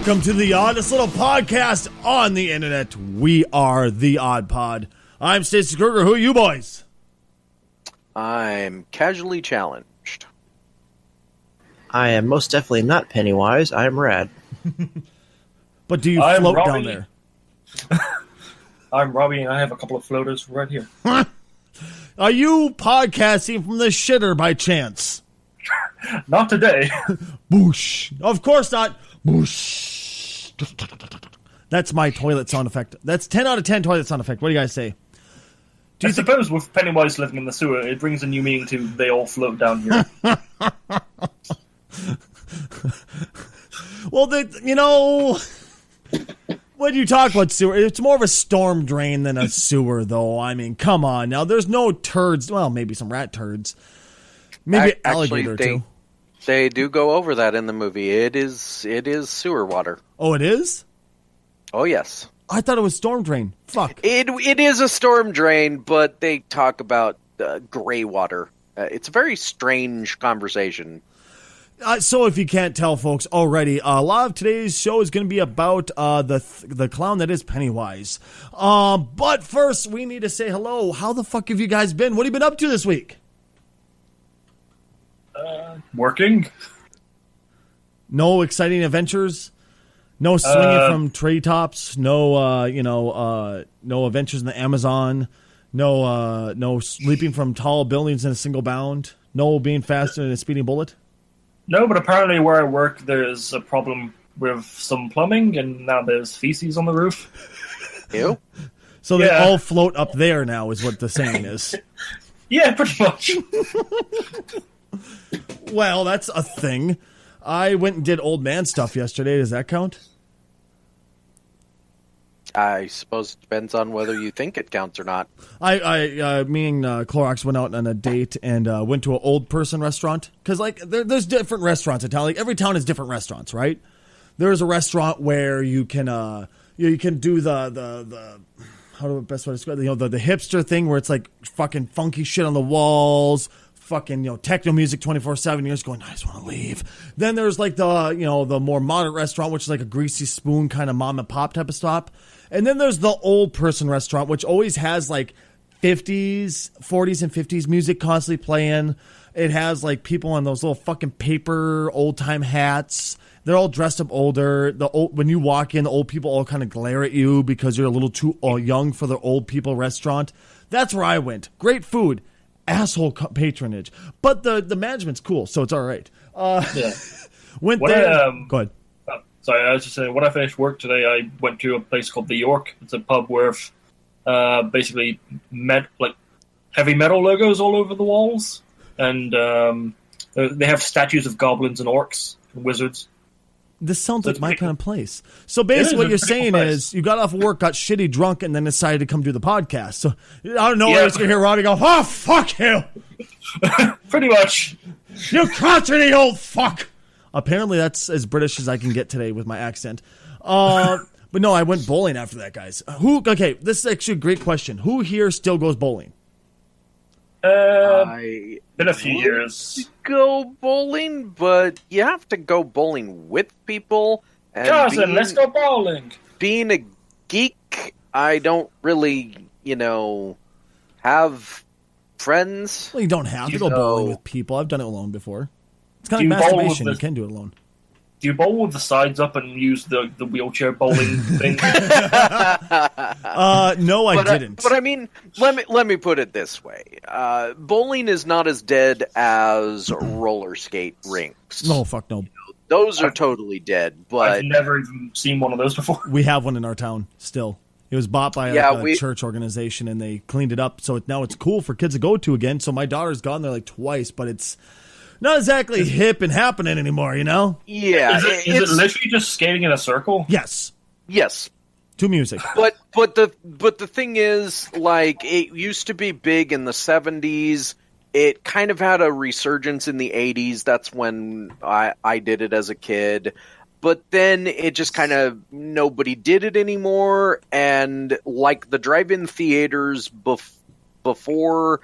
Welcome to the oddest little podcast on the internet. We are the Odd Pod. I'm Stacy Kruger. Who are you boys? I'm casually challenged. I am most definitely not Pennywise. I am Rad. But do you float down there? I'm Robbie, and I have a couple of floaters right here. Are you podcasting from the shitter by chance? Not today. Boosh. Of course not. Boosh. That's my toilet sound effect. That's 10 out of 10 toilet sound effect. What do you guys say? I suppose with Pennywise living in the sewer, it brings a new meaning to they all float down here. Well, when you talk about sewer, it's more of a storm drain than a sewer, though. I mean, come on. Now, there's no turds. Well, maybe some rat turds. Maybe alligator, too. They do go over that in the movie. It is sewer water. Oh, it is? Oh, yes. I thought it was storm drain. Fuck. It is a storm drain, but they talk about gray water. It's a very strange conversation. So if you can't tell, folks, already, a lot of today's show is going to be about the clown that is Pennywise. But first, we need to say hello. How the fuck have you guys been? What have you been up to this week? Working. No exciting adventures? No swinging from treetops? No, no adventures in the Amazon? No leaping from tall buildings in a single bound? No being faster than a speeding bullet? No, but apparently where I work, there's a problem with some plumbing, and now there's feces on the roof. Ew. So they all float up there now, is what the saying is. Yeah, pretty much. Well, that's a thing. I went and did old man stuff yesterday. Does that count? I suppose it depends on whether you think it counts or not. Me and Clorox went out on a date and went to an old person restaurant. Because, there's different restaurants in town. Like, every town has different restaurants, right? There's a restaurant where you can do the how do I best way to describe it? The hipster thing where it's like fucking funky shit on the walls, fucking, techno music 24/7. You're just going, I just want to leave. Then there's like the more moderate restaurant, which is like a greasy spoon kind of mom and pop type of stop. And then there's the old person restaurant, which always has like 40s and 50s music constantly playing. It has like people in those little fucking paper old time hats. They're all dressed up older. When you walk in, the old people all kind of glare at you because you're a little too young for the old people restaurant. That's where I went. Great food. Asshole patronage. But the management's cool, so it's all right. Yeah. Went there. Go ahead. Sorry, I was just saying, when I finished work today, I went to a place called The York. It's a pub where basically heavy metal logos all over the walls. And they have statues of goblins and orcs and wizards. This sounds like my kind of place. So basically what you're saying is you got off work, got shitty drunk, and then decided to come do the podcast. So I don't know, I was going to hear Robbie go, oh, fuck you. Pretty much. You crotchety old fuck. Apparently that's as British as I can get today with my accent. But no, I went bowling after that, guys. Okay, this is actually a great question. Who here still goes bowling? Been a few years. Go bowling, but you have to go bowling with people. And Cousin, let's go bowling. Being a geek, I don't really, have friends. Well, you don't have to go bowling with people. I've done it alone before. It's kind of like masturbation. You can do it alone. Do you bowl with the sides up and use the wheelchair bowling thing? No, I didn't. But I mean, let me put it this way: bowling is not as dead as roller skate rinks. No, fuck no. Those are totally dead. But I've never even seen one of those before. We have one in our town still. It was bought by a church organization, and they cleaned it up, so now it's cool for kids to go to again. So my daughter's gone there like twice, but it's not exactly hip and happening anymore, Yeah. Is it literally just skating in a circle? Yes. To music. But the thing is, like, it used to be big in the 70s. It kind of had a resurgence in the 80s. That's when I did it as a kid. But then it just kind of, nobody did it anymore. And like the drive-in theaters before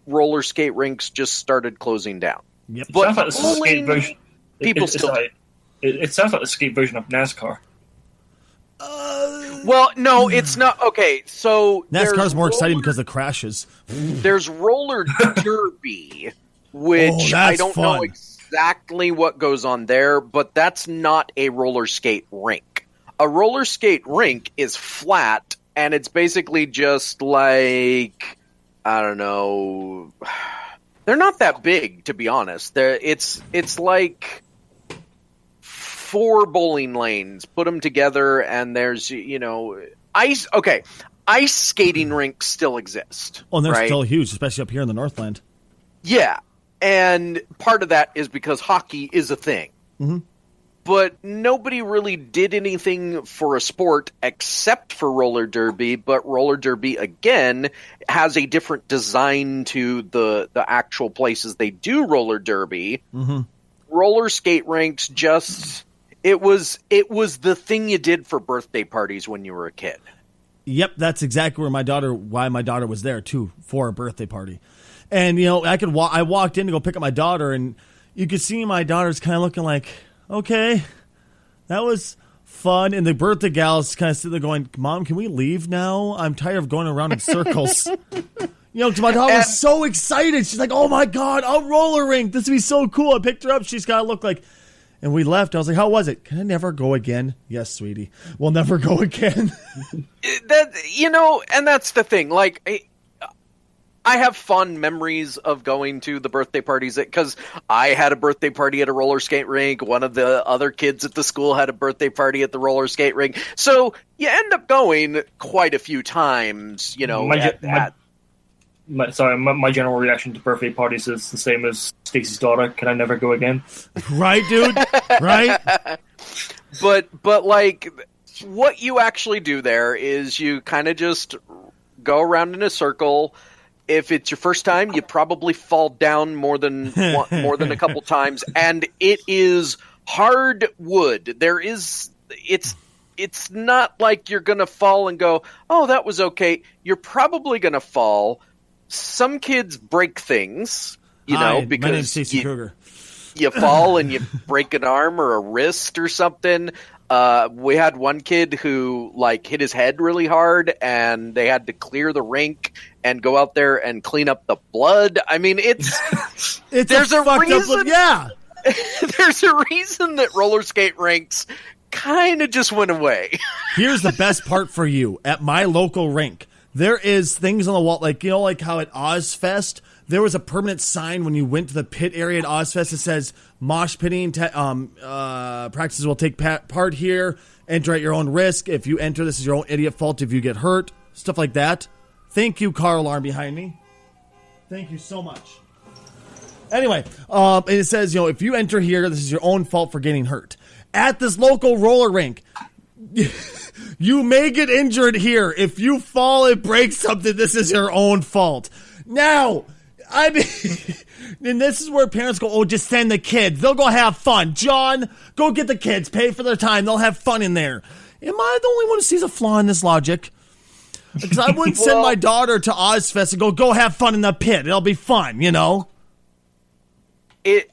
roller skate rinks just started closing down. Yep. But bowling, people still. It sounds like the skate version of NASCAR. Well, no, it's not. Okay, so NASCAR's more exciting because of crashes. There's roller derby, which I don't know exactly what goes on there, but that's not a roller skate rink. A roller skate rink is flat, and it's basically just like, I don't know. They're not that big, to be honest. It's like 4 bowling lanes, put them together, and there's, ice. Okay, ice skating rinks still exist. Oh, and they're right? still huge, especially up here in the Northland. Yeah, and part of that is because hockey is a thing. Mm-hmm. But nobody really did anything for a sport except for roller derby, but roller derby, again, has a different design to the actual places they do roller derby. Mm-hmm. Roller skate rinks just... It was the thing you did for birthday parties when you were a kid. Yep, that's exactly why my daughter was there too, for a birthday party. And I walked in to go pick up my daughter, and you could see my daughter's kind of looking like, okay, that was fun. And the birthday gal's kind of sitting there going, Mom, can we leave now? I'm tired of going around in circles. Because my daughter was so excited. She's like, oh my God, a roller rink. This would be so cool. I picked her up. She's got to look like... And we left. I was like, how was it? Can I never go again? Yes, sweetie. We'll never go again. And that's the thing. Like, I have fond memories of going to the birthday parties because I had a birthday party at a roller skate rink. One of the other kids at the school had a birthday party at the roller skate rink. So you end up going quite a few times, My general reaction to birthday parties is the same as Stacy's daughter. Can I never go again? Right, dude? Right? But like, what you actually do there is you kind of just go around in a circle. If it's your first time, you probably fall down more than a couple times, and it is hard wood. It's not like you're gonna fall and go, oh, that was okay. You're probably gonna fall. Some kids break things, because my name's Stacy Kruger. You fall and you break an arm or a wrist or something. We had one kid who hit his head really hard, and they had to clear the rink and go out there and clean up the blood. I mean, there's a reason. Yeah, there's a reason that roller skate rinks kind of just went away. Here's the best part for you at my local rink. There is things on the wall, like how at Ozfest, there was a permanent sign when you went to the pit area at Ozfest that says mosh pitting practices will take part here. Enter at your own risk. If you enter, this is your own idiot fault if you get hurt. Stuff like that. Thank you, car alarm behind me. Thank you so much. Anyway, and it says, if you enter here, this is your own fault for getting hurt. At this local roller rink, you may get injured here. If you fall and break something, this is your own fault. Now, I mean, and this is where parents go, oh, just send the kids. They'll go have fun. John, go get the kids. Pay for their time. They'll have fun in there. Am I the only one who sees a flaw in this logic? Because I wouldn't send my daughter to Ozfest and go have fun in the pit. It'll be fun,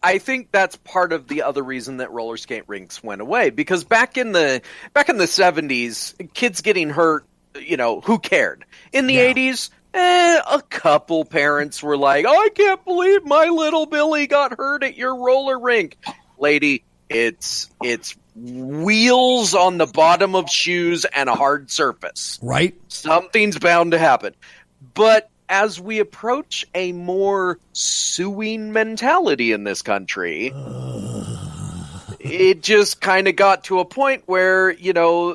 I think that's part of the other reason that roller skate rinks went away, because back in the 70s, kids getting hurt, who cared? In the 80s, a couple parents were like, oh, I can't believe my little Billy got hurt at your roller rink. Lady, it's wheels on the bottom of shoes and a hard surface. Right. Something's bound to happen. But as we approach a more suing mentality in this country, it just kind of got to a point where,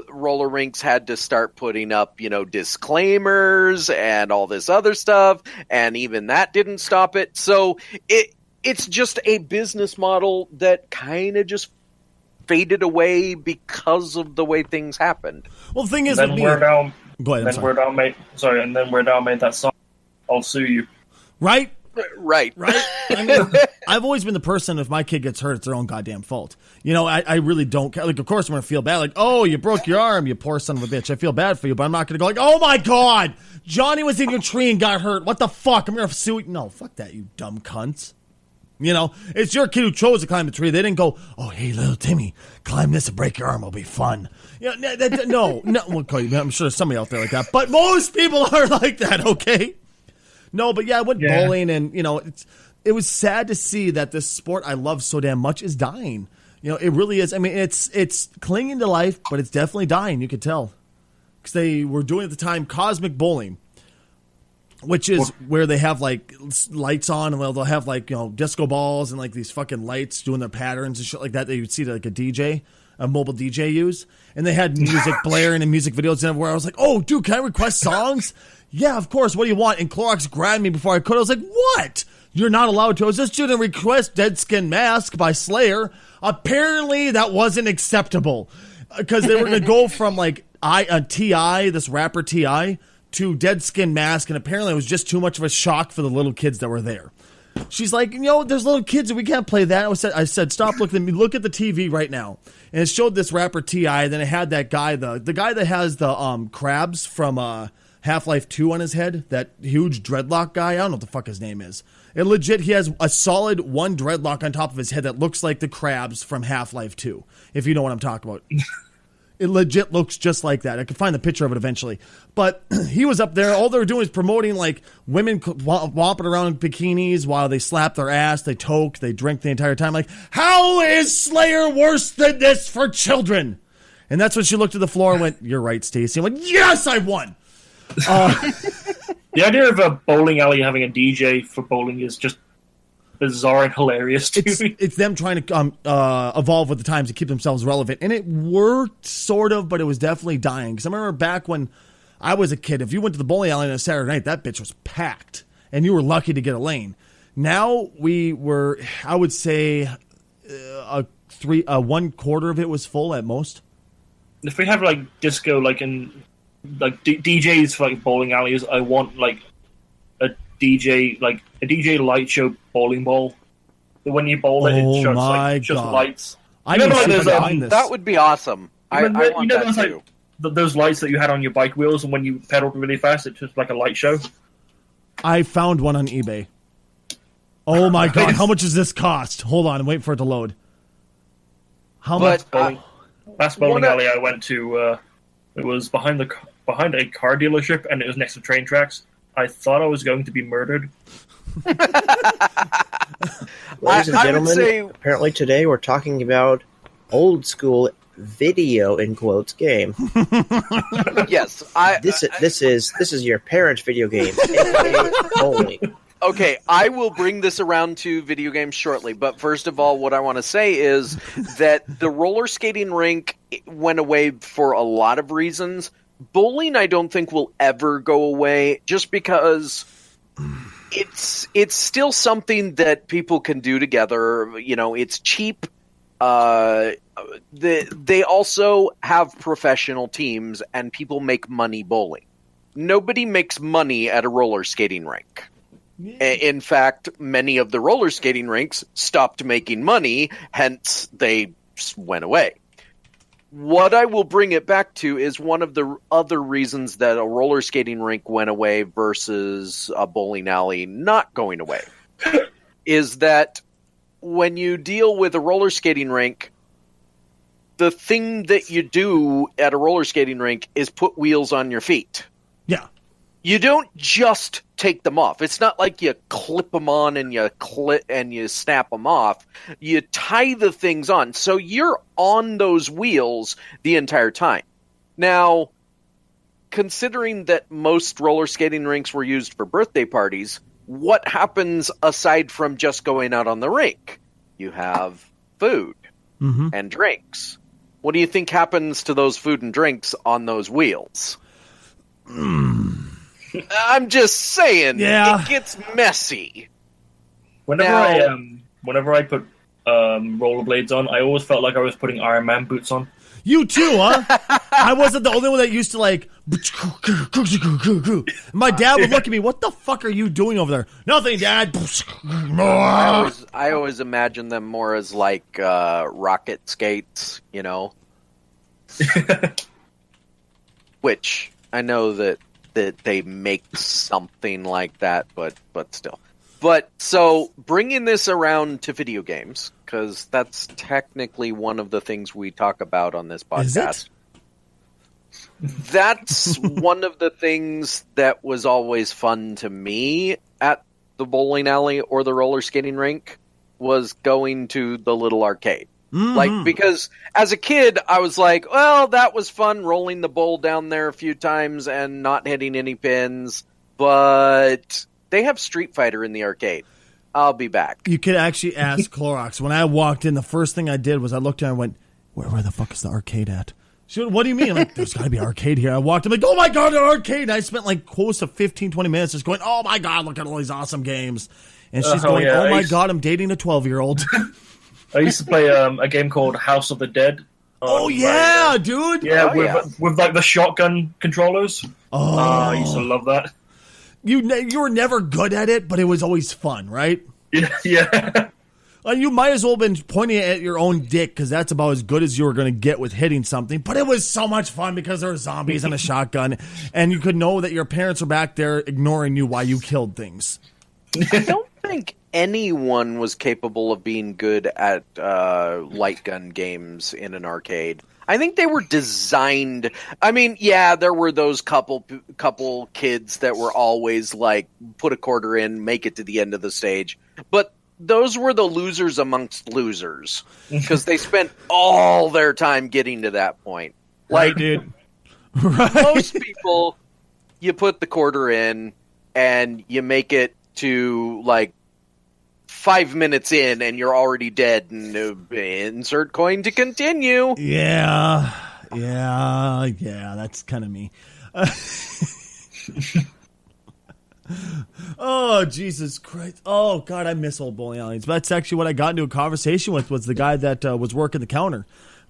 roller rinks had to start putting up, disclaimers and all this other stuff. And even that didn't stop it. So it's just a business model that kind of just faded away because of the way things happened. Well, the thing is, then Weird Al made that song, I'll Sue You. Right? Right. I mean, I've always been the person, if my kid gets hurt, it's their own goddamn fault. I really don't care. Like, of course I'm going to feel bad. Like, oh, you broke your arm, you poor son of a bitch. I feel bad for you, but I'm not going to go like, oh my God, Johnny was in your tree and got hurt. What the fuck? I'm going to sue you. No, fuck that, you dumb cunts. It's your kid who chose to climb the tree. They didn't go, oh, hey, little Timmy, climb this and break your arm. It'll be fun. No. Well, I'm sure there's somebody out there like that. But most people are like that, okay? No, but yeah, I went bowling, and, it was sad to see that this sport I love so damn much is dying. It really is. I mean, it's clinging to life, but it's definitely dying. You could tell. Because they were doing at the time cosmic bowling, which is where they have like lights on, and they'll have like disco balls and like these fucking lights doing their patterns and shit like that. That you'd see like a mobile DJ use, and they had music blaring and music videos and everywhere. I was like, oh, dude, can I request songs? Yeah, of course. What do you want? And Clorox grabbed me before I could. I was like, what? You're not allowed to. I was just doing a request Dead Skin Mask by Slayer. Apparently, that wasn't acceptable because they were going to go from like T.I., this rapper T.I., to Dead Skin Mask, and apparently it was just too much of a shock for the little kids that were there. She's like, there's little kids and we can't play that. I said, stop looking at me. Look at the TV right now. And it showed this rapper T.I., then it had that guy, the guy that has the crabs from Half-Life 2 on his head, that huge dreadlock guy. I don't know what the fuck his name is. It legit, he has a solid one dreadlock on top of his head that looks like the crabs from Half-Life 2, if you know what I'm talking about. It legit looks just like that. I can find the picture of it eventually. But he was up there. All they were doing is promoting like women whopping around in bikinis while they slap their ass, they toke, they drink the entire time. Like, how is Slayer worse than this for children? And that's when she looked at the floor and went, you're right, Stacy. I went, yes, I won. The idea of a bowling alley having a DJ for bowling is just bizarre and hilarious to me. It's them trying to evolve with the times to keep themselves relevant. And it worked, sort of, but it was definitely dying. Because I remember back when I was a kid, if you went to the bowling alley on a Saturday night, that bitch was packed. And you were lucky to get a lane. Now we were, I would say, 1/4 of it was full at most. If we have like disco, like in DJs for like bowling alleys, I want like a DJ light show bowling ball. When you bowl it, it shows like just lights. That would be awesome. I want that too. Those lights that you had on your bike wheels, and when you pedaled really fast, it's just like a light show. I found one on eBay. Oh my god! How much does this cost? Hold on, wait for it to load. How much? Last bowling alley I went to, it was behind a car dealership, and it was next to train tracks. I thought I was going to be murdered. Ladies and gentlemen, apparently today we're talking about old school video in quotes game. Yes, this is your parents' video game, aka bowling. Okay, I will bring this around to video games shortly, but first of all, what I want to say is that the roller skating rink went away for a lot of reasons. Bowling, I don't think will ever go away, just because it's still something that people can do together. It's cheap. They also have professional teams, and people make money bowling. Nobody makes money at a roller skating rink. In fact, many of the roller skating rinks stopped making money, hence they went away. What I will bring it back to is one of the other reasons that a roller skating rink went away versus a bowling alley not going away is that when you deal with a roller skating rink, the thing that you do at a roller skating rink is put wheels on your feet. Yeah. You don't just take them off. It's not like you clip them on and you snap them off. You tie the things on. So you're on those wheels the entire time. Now, considering that most roller skating rinks were used for birthday parties, what happens aside from just going out on the rink? You have food and drinks. What do you think happens to those food and drinks on those wheels? I'm just saying, it gets messy. Whenever I put rollerblades on, I always felt like I was putting Iron Man boots on. You too, huh? I wasn't the only one that used to like. My dad would look at me. What the fuck are you doing over there? Nothing, Dad. I always imagine them more as like rocket skates, which I know that they make something like that, but still. But so bringing this around to video games, because that's technically one of the things we talk about on this podcast. Is it? That's one of the things that was always fun to me at the bowling alley or the roller skating rink was going to the little arcade. Mm-hmm. Like, because as a kid, I was like, well, that was fun rolling the bowl down there a few times and not hitting any pins, but they have Street Fighter in the arcade. I'll be back. You could actually ask Clorox. When I walked in, the first thing I did was I looked at her and went, where the fuck is the arcade at? She went, what do you mean? I'm like, there's got to be an arcade here. I walked in, like, oh my God, an arcade. And I spent like close to 15, 20 minutes just going, oh my God, look at all these awesome games. And she's going, oh my God, I'm dating a 12-year-old. I used to play a game called House of the Dead. Oh, yeah, dude. Yeah, with like the shotgun controllers. Oh. I used to love that. You were never good at it, but it was always fun, right? Yeah. You might as well have been pointing at your own dick because that's about as good as you were going to get with hitting something. But it was so much fun because there were zombies and a shotgun, and you could know that your parents were back there ignoring you while you killed things. I don't think anyone was capable of being good at light gun games in an arcade. I think they were designed. I mean, yeah, there were those couple kids that were always like, put a quarter in, make it to the end of the stage. But those were the losers amongst losers because they spent all their time getting to that point. Like, right, dude. Right. Most people, you put the quarter in and you make it to like 5 minutes in and you're already dead and insert coin to continue. Yeah, that's kind of me. Oh, Jesus Christ. Oh, God, I miss old bowling alleys. But that's actually what I got into a conversation with, was the guy that was working the counter.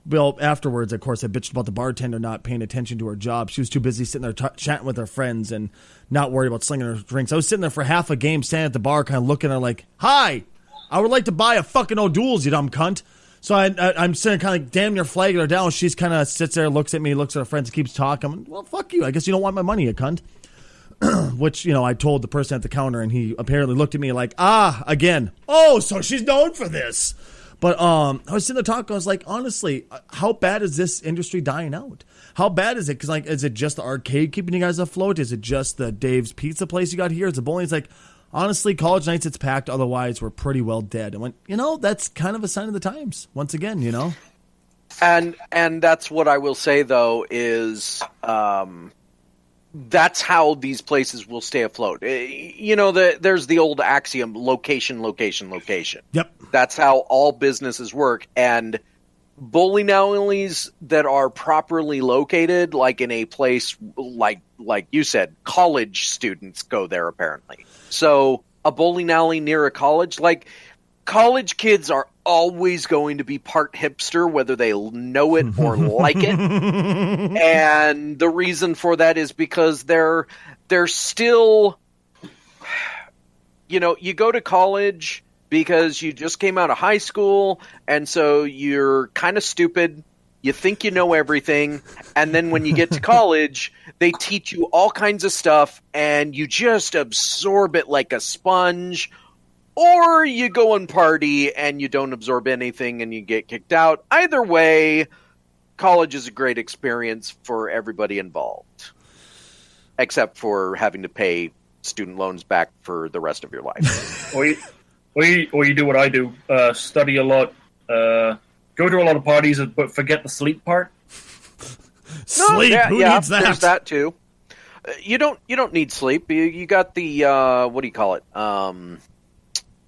Well, afterwards, of course, I bitched about the bartender not paying attention to her job. She was too busy sitting there chatting with her friends and not worried about slinging her drinks. I was sitting there for half a game, standing at the bar, kind of looking at her like, hi, I would like to buy a fucking O'Doul's, you dumb cunt. So I'm sitting kind of like damn near flagging her down. She's kind of sits there, looks at me, looks at her friends, and keeps talking. I'm like, well, fuck you. I guess you don't want my money, you cunt. Which, I told the person at the counter, and he apparently looked at me like, again. Oh, so she's known for this. But I was sitting there talking. I was like, honestly, how bad is this industry dying out? How bad is it? Because, like, is it just the arcade keeping you guys afloat? Is it just the Dave's Pizza place you got here? Is it bowling? It's like, honestly, college nights, it's packed. Otherwise, we're pretty well dead. I went, that's kind of a sign of the times. Once again, And that's what I will say, though, is that's how these places will stay afloat. There's the old axiom, location, location, location. Yep. That's how all businesses work. And bowling alleys that are properly located, like in a place like you said, college students go there apparently. So a bowling alley near a college, like college kids are always going to be part hipster, whether they know it or like it. And the reason for that is because they're still, you go to college because you just came out of high school, and so you're kind of stupid. You think you know everything, and then when you get to college, they teach you all kinds of stuff, and you just absorb it like a sponge. Or you go and party and you don't absorb anything and you get kicked out. Either way, college is a great experience for everybody involved. Except for having to pay student loans back for the rest of your life. Or you do what I do. Study a lot. Go to a lot of parties, but forget the sleep part. Sleep? Who needs that? There's that too. You don't need sleep. You got the, what do you call it?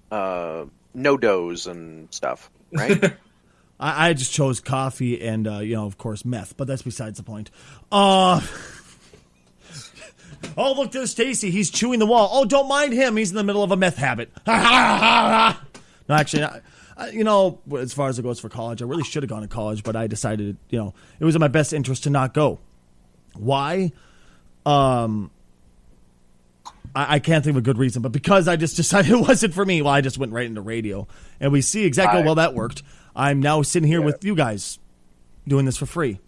No-dos and stuff, right? I just chose coffee and, of course, meth, but that's besides the point. Oh, look, there's Stacy. He's chewing the wall. Oh, don't mind him. He's in the middle of a meth habit. No, actually, as far as it goes for college, I really should have gone to college, but I decided, it was in my best interest to not go. Why? I can't think of a good reason, but because I just decided it wasn't for me, well, I just went right into radio. And we see exactly how well that worked. I'm now sitting here with you guys doing this for free.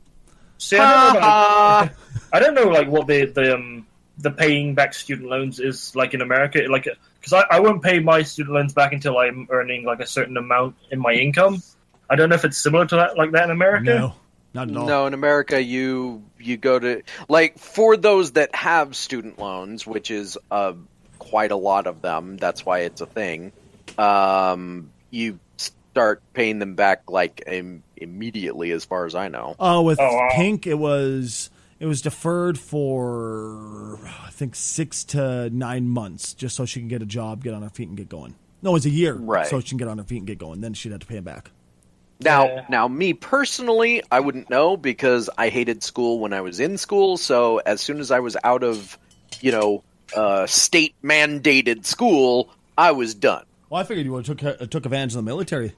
See, I don't know, like what the the paying back student loans is like in America. Like, because I won't pay my student loans back until I'm earning like a certain amount in my income. I don't know if it's similar to that, like that in America. No, not at all. No, in America, you go to, like, for those that have student loans, which is quite a lot of them. That's why it's a thing. You start paying them back like immediately, as far as I know. With Pink, it was deferred for I think 6 to 9 months, just so she can get a job, get on her feet, and get going. No, it was a year, right? So she can get on her feet and get going. Then she'd have to pay him back. Now, me personally, I wouldn't know because I hated school when I was in school. So as soon as I was out of, state mandated school, I was done. Well, I figured you would have took advantage of the military,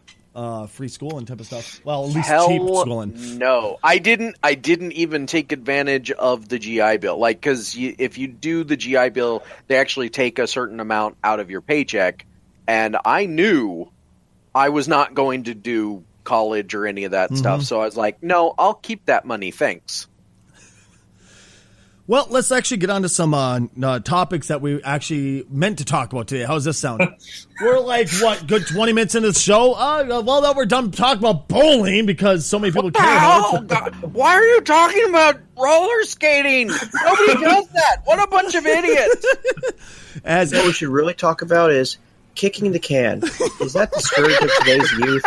free school and type of stuff. Well, at least Hell, cheap schooling. No, I didn't even take advantage of the GI Bill. Like, because if you do the GI Bill, they actually take a certain amount out of your paycheck, and I knew I was not going to do college or any of that stuff. So I was like, no, I'll keep that money. Thanks. Well, let's actually get on to some topics that we actually meant to talk about today. How's this sound? We're like, good 20 minutes into the show? Well, that we're done talking about bowling because so many people care about it. God, why are you talking about roller skating? Nobody does that. What a bunch of idiots. What we should really talk about is kicking the can. Is that the scourge of today's youth?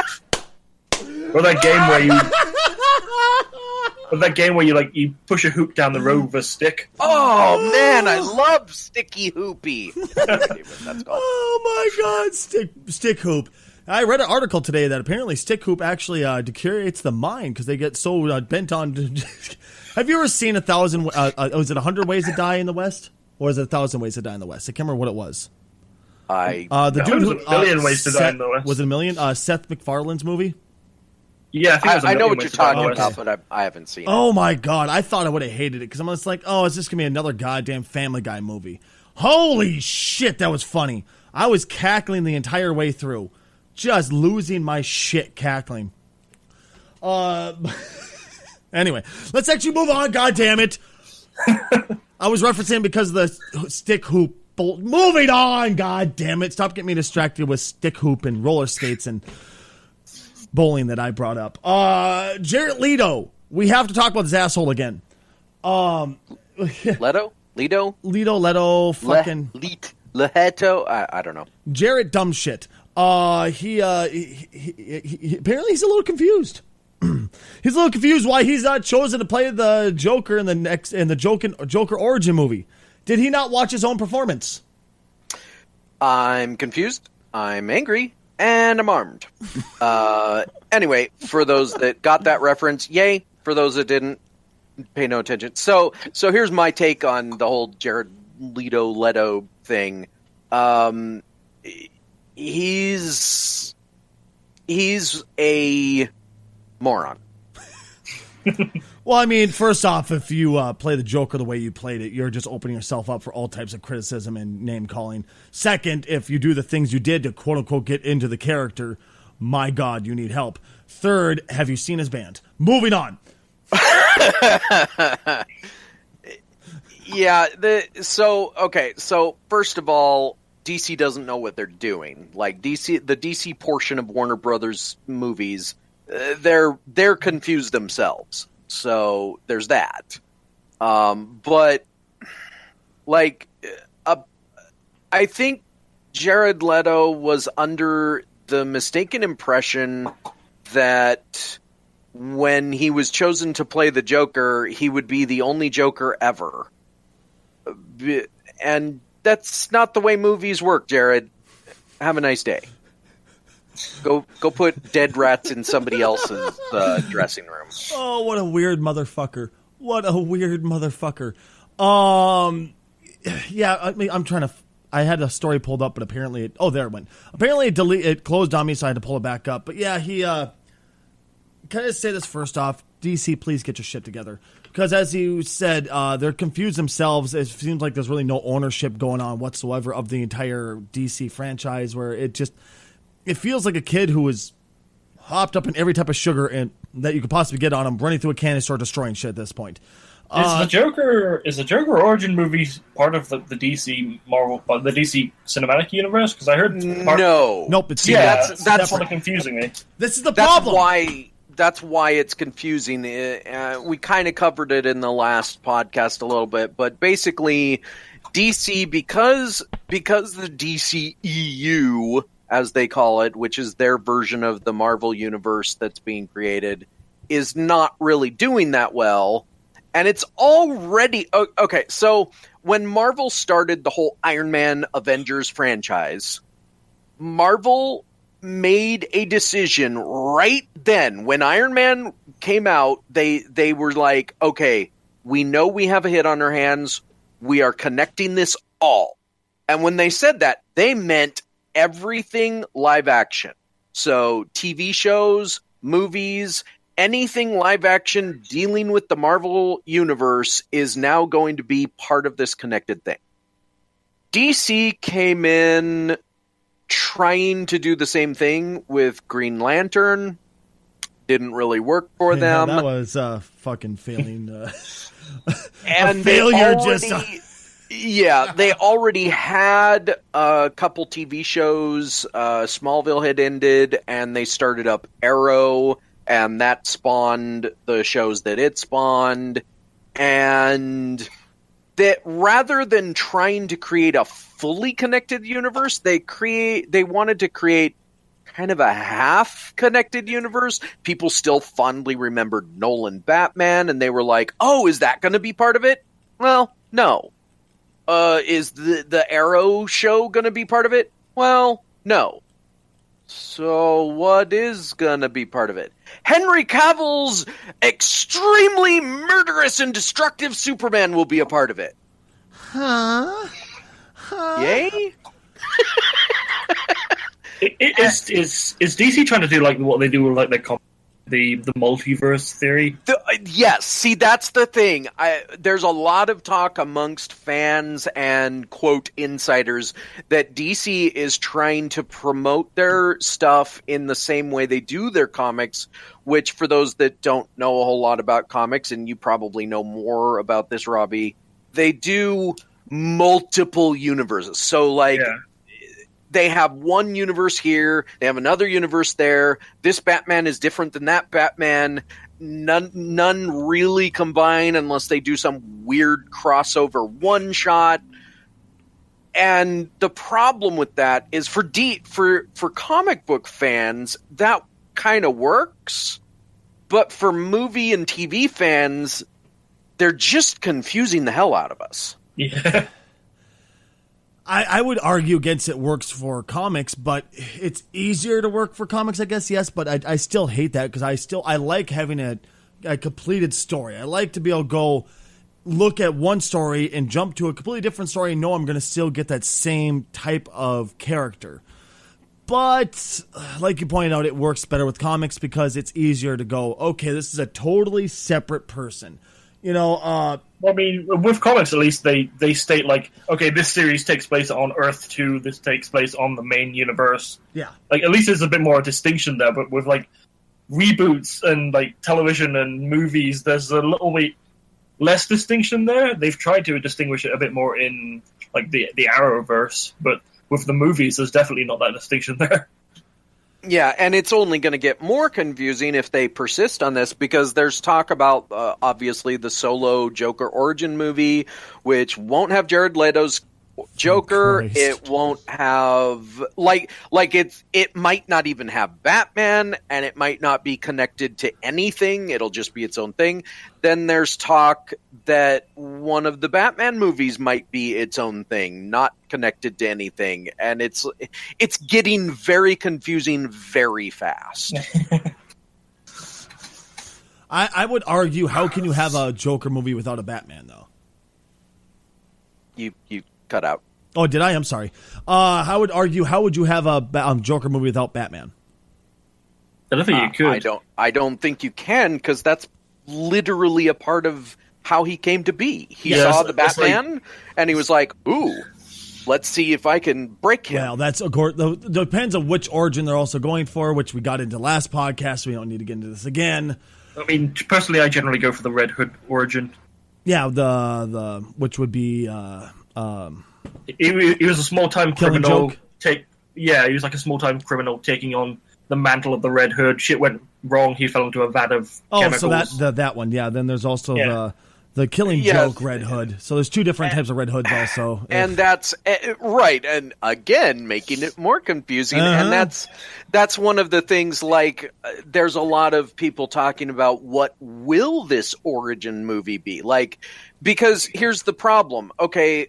Or that game where you push a hoop down the road with a stick. Oh man, I love sticky hoopy. That's called. Oh my God, stick hoop. I read an article today that apparently stick hoop actually deteriorates the mind because they get so bent on. Have you ever seen 1,000? Was it 100 Ways to Die in the West, or is it 1,000 Ways to Die in the West? I can't remember what it was. Dude who, a million ways to die in the West. Was it a million? Seth MacFarlane's movie. Yeah, I know what you're talking about, but I haven't seen it. Oh my God, I thought I would have hated it because I'm just like, is this going to be another goddamn Family Guy movie? Holy shit, that was funny. I was cackling the entire way through. Just losing my shit cackling. Anyway, let's actually move on, goddammit. I was referencing because of the stick hoop. Moving on, goddammit. Stop getting me distracted with stick hoop and roller skates and bowling that I brought up. Jared Leto. We have to talk about this asshole again. Leto? Fucking Leto? I don't know. Jared dumb shit. He apparently he's a little confused. He's a little confused why he's not chosen to play the Joker in the Joker origin movie. Did he not watch his own performance? I'm confused. I'm angry. And I'm armed. Anyway, for those that got that reference, yay. For those that didn't, pay no attention. So here's my take on the whole Jared Leto thing. He's a moron. Well, I mean, first off, if you play the Joker the way you played it, you're just opening yourself up for all types of criticism and name-calling. Second, if you do the things you did to quote-unquote get into the character, my God, you need help. Third, have you seen his band? Moving on. Yeah, so first of all, DC doesn't know what they're doing. Like, the DC portion of Warner Brothers movies, they're confused themselves. So there's that. But like, I think Jared Leto was under the mistaken impression that when he was chosen to play the Joker, he would be the only Joker ever. And that's not the way movies work, Jared. Have a nice day. Go put dead rats in somebody else's dressing room. Oh, what a weird motherfucker. Yeah, I mean, I'm trying to... I had a story pulled up, but apparently... there it went. Apparently it closed on me, so I had to pull it back up. But yeah, he... Can I just say this first off? DC, please get your shit together. Because as you said, they're confused themselves. It seems like there's really no ownership going on whatsoever of the entire DC franchise, where it feels like a kid who was hopped up in every type of sugar and that you could possibly get on him, running through a can and start destroying shit at this point. Is the Joker origin movie part of the DC the DC cinematic universe? Because I heard no. Nope. It's that's what's confusing me. This is the problem. That's why it's confusing. We kind of covered it in the last podcast a little bit, but basically, DC because the DCEU, as they call it, which is their version of the Marvel universe that's being created, is not really doing that well. And it's already... Okay, so when Marvel started the whole Iron Man Avengers franchise, Marvel made a decision right then. When Iron Man came out, they were like, okay, we know we have a hit on our hands. We are connecting this all. And when they said that, they meant everything live action. So TV shows, movies, anything live action dealing with the Marvel universe is now going to be part of this connected thing. DC came in trying to do the same thing with Green Lantern. Didn't really work for them. That was fucking failing. And a failure they already had a couple TV shows. Smallville had ended, and they started up Arrow, and that spawned the shows that it spawned. And that rather than trying to create a fully connected universe, they wanted to create kind of a half-connected universe. People still fondly remembered Nolan Batman, and they were like, oh, is that going to be part of it? Well, no. Is the Arrow show going to be part of it? Well, no. So what is going to be part of it? Henry Cavill's extremely murderous and destructive Superman will be a part of it. Huh? Yay? Is DC trying to do like what they do with like the multiverse theory? Yes. See, that's the thing. There's a lot of talk amongst fans and quote insiders that DC is trying to promote their stuff in the same way they do their comics. Which, for those that don't know a whole lot about comics, and you probably know more about this, Robbie, they do multiple universes. So, like. Yeah. They have one universe here. They have another universe there. This Batman is different than that Batman. None really combine unless they do some weird crossover one shot. And the problem with that is for comic book fans, that kind of works. But for movie and TV fans, they're just confusing the hell out of us. Yeah. I would argue against it works for comics, but it's easier to work for comics, I guess, yes, but I still hate that because I like having a completed story. I like to be able to go look at one story and jump to a completely different story and know I'm going to still get that same type of character. But, like you pointed out, it works better with comics because it's easier to go, okay, this is a totally separate person. You know, I mean, with comics, at least, they state, like, okay, this series takes place on Earth 2, this takes place on the main universe. Yeah. Like, at least there's a bit more distinction there, but with, like, reboots and, like, television and movies, there's a little bit less distinction there. They've tried to distinguish it a bit more in, like, the Arrowverse, but with the movies, there's definitely not that distinction there. Yeah, and it's only going to get more confusing if they persist on this because there's talk about, obviously, the solo Joker origin movie, which won't have Jared Leto's Joker. Christ. It won't have it might not even have Batman, and it might not be connected to anything. It'll just be its own thing. Then there's talk that one of the Batman movies might be its own thing, not connected to anything, and it's getting very confusing very fast. I would argue, how can you have a Joker movie without a Batman, though? You cut out. Oh, did I? I'm sorry. I would argue, how would you have a Joker movie without Batman? I don't think you could. I don't think you can, because that's literally a part of how he came to be. He saw the Batman, and he was like, ooh, let's see if I can break him. Well, that's depends on which origin they're also going for, which we got into last podcast. So we don't need to get into this again. I mean, personally, I generally go for the Red Hood origin. Yeah, the which would be He was a small-time criminal. He was like a small-time criminal taking on the mantle of the Red Hood. Shit went wrong. He fell into a vat of chemicals. So that one. Yeah. Then there's also the Killing Joke Red Hood. So there's two different types of Red Hoods also. And that's right. And again, making it more confusing. And that's one of the things, like, there's a lot of people talking about what will this origin movie be? Like, because here's the problem. Okay,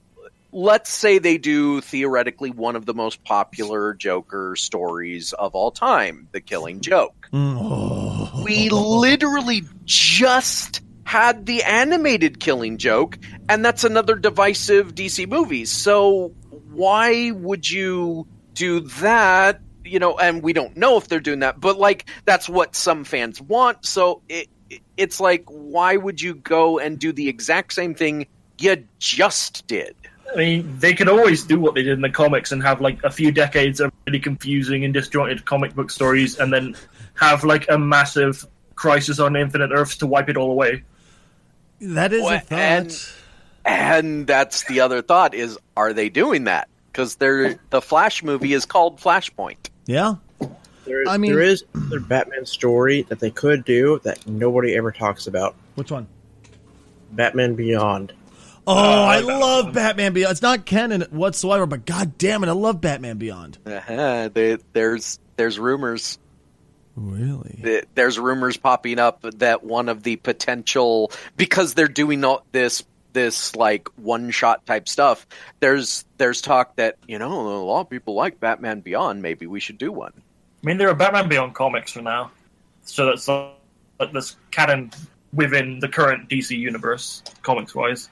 let's say they do theoretically one of the most popular Joker stories of all time, The Killing Joke. We literally just had the animated Killing Joke, and that's another divisive DC movie. So why would you do that? You know, and we don't know if they're doing that, but like that's what some fans want. So it's like, why would you go and do the exact same thing you just did? I mean, they could always do what they did in the comics and have like a few decades of really confusing and disjointed comic book stories, and then have like a massive crisis on Infinite Earths to wipe it all away. That is a thought. And that's the other thought is, are they doing that? Because the Flash movie is called Flashpoint. Yeah. There is another Batman story that they could do that nobody ever talks about. Which one? Batman Beyond. Oh, I love Batman Beyond. It's not canon whatsoever, but god damn it, I love Batman Beyond. There's rumors. Really? There's rumors popping up that one of the potential, because they're doing all this like one-shot type stuff, there's talk that, you know, a lot of people like Batman Beyond, maybe we should do one. I mean, there are Batman Beyond comics for now, so that's like this canon within the current DC universe, comics-wise.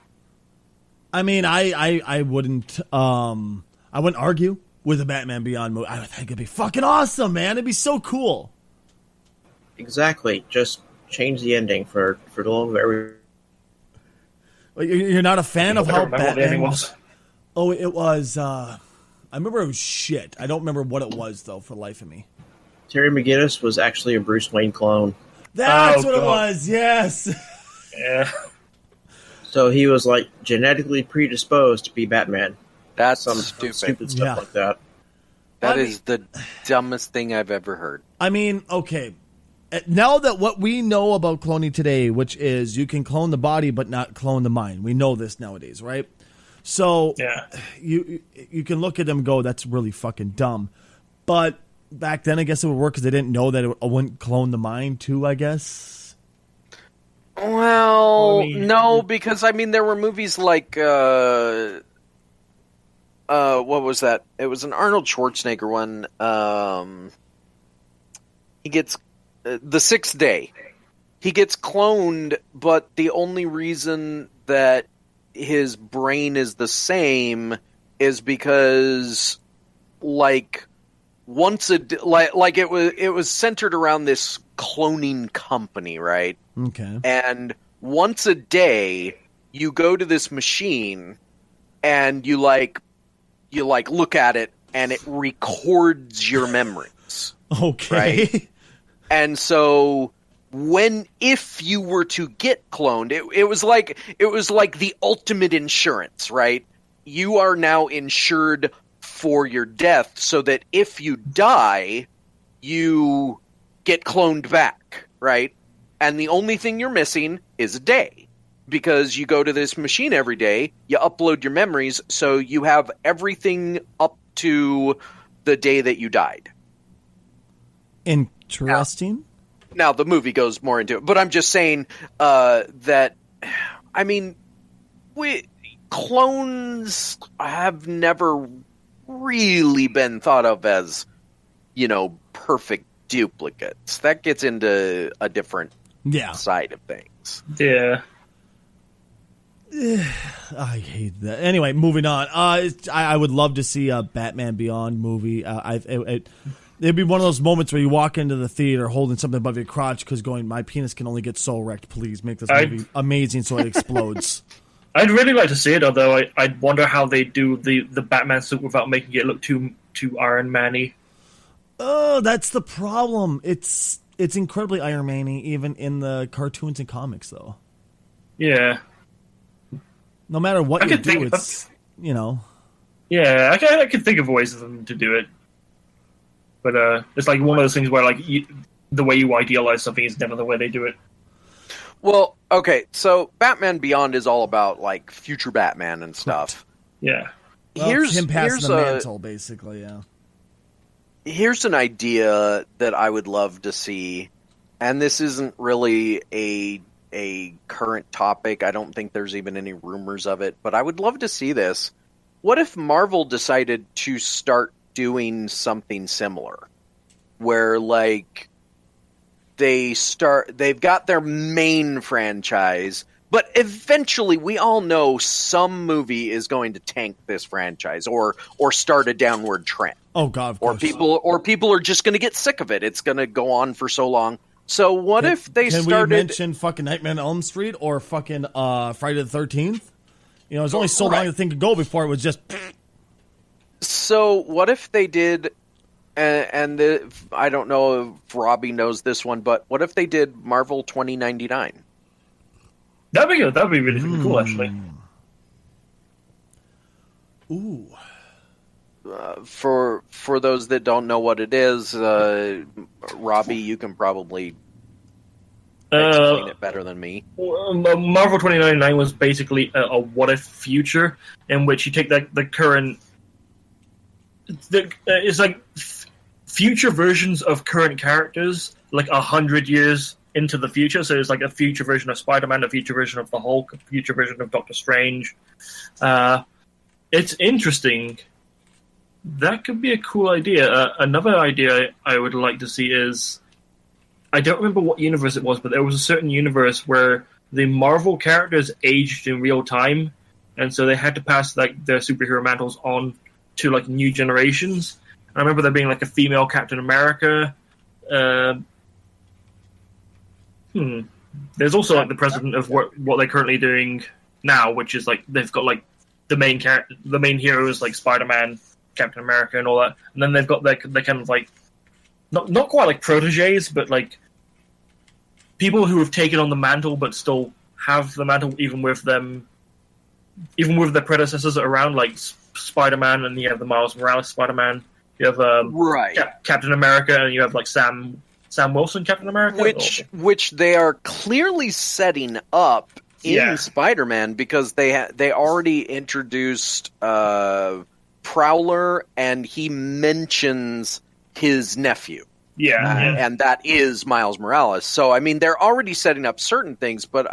I mean, I wouldn't argue with a Batman Beyond movie. I think it'd be fucking awesome, man. It'd be so cool. Exactly. Just change the ending for the love of every. You're not a fan of how Batman what the ending was? Oh, it was. I remember it was shit. I don't remember what it was though, for the life of me. Terry McGinnis was actually a Bruce Wayne clone. That's what it was. Yes. Yeah. So he was like genetically predisposed to be Batman. That's some stupid stuff like that. That is the dumbest thing I've ever heard. I mean, okay. Now that what we know about cloning today, which is you can clone the body but not clone the mind. We know this nowadays, right? So you can look at them and go, that's really fucking dumb. But back then, I guess it would work because they didn't know that it wouldn't clone the mind too, I guess. Well, no, because I mean, there were movies like what was that? It was an Arnold Schwarzenegger one. He gets The Sixth Day. He gets cloned, but the only reason that his brain is the same is because, like, it was centered around this cloning company, right? Okay. And once a day, you go to this machine and you look at it and it records your memories. Okay. Right? And so if you were to get cloned, it was like the ultimate insurance, right? You are now insured for your death so that if you die, you get cloned back, right? And the only thing you're missing is a day, because you go to this machine every day, you upload your memories, so you have everything up to the day that you died. Interesting. Now the movie goes more into it, but I'm just saying that, I mean, clones have never really been thought of as, you know, perfect duplicates. That gets into a different side of things. Yeah. I hate that. Anyway, moving on. I would love to see a Batman Beyond movie. It'd be one of those moments where you walk into the theater holding something above your crotch because going, my penis can only get so erect. Please make this movie amazing so it explodes. I'd really like to see it, although I'd wonder how they do the Batman suit without making it look too Iron Man-y. Oh, that's the problem. It's incredibly Iron Man-y, even in the cartoons and comics, though. Yeah. No matter what I you could think do, of- it's, you know. Yeah, I could think of ways of them to do it, but it's like one of those things where like the way you idealize something is never the way they do it. Well, okay, so Batman Beyond is all about like future Batman and stuff. Yeah. Well, it's him passing the mantle, basically, yeah. Here's an idea that I would love to see, and this isn't really a current topic. I don't think there's even any rumors of it, but I would love to see this. What if Marvel decided to start doing something similar? Where, like, they've got their main franchise, but eventually we all know some movie is going to tank this franchise or start a downward trend. Oh God, of course. Or people are just going to get sick of it. It's going to go on for so long. So what if they can started? we mention fucking Nightmare on Elm Street or fucking Friday the 13th? You know, there's only so long the thing could go before it was just. So what if they did? I don't know if Robbie knows this one, but what if they did Marvel 2099? That'd be good. That'd be really cool, actually. Ooh. For those that don't know what it is, Robbie, you can probably explain it better than me. Marvel 2099 was basically a what-if future in which you take the current... it's like future versions of current characters, like 100 years into the future. So it's like a future version of Spider-Man, a future version of the Hulk, a future version of Doctor Strange. It's interesting. That could be a cool idea. Another idea I would like to see is... I don't remember what universe it was, but there was a certain universe where the Marvel characters aged in real time, and so they had to pass like their superhero mantles on to like new generations. And I remember there being like a female Captain America. There's also like the president of what they're currently doing now, which is like they've got like the main heroes like Spider-Man, Captain America, and all that, and then they've got their kind of like not quite like proteges, but like people who have taken on the mantle but still have the mantle even with their predecessors around, like Spider-Man, and you have the Miles Morales Spider-Man, you have Captain America, and you have like Sam Wilson Captain America, which they are clearly setting up in Spider-Man, because they already introduced Prowler, and he mentions his nephew. And that is Miles Morales. So, I mean, they're already setting up certain things, but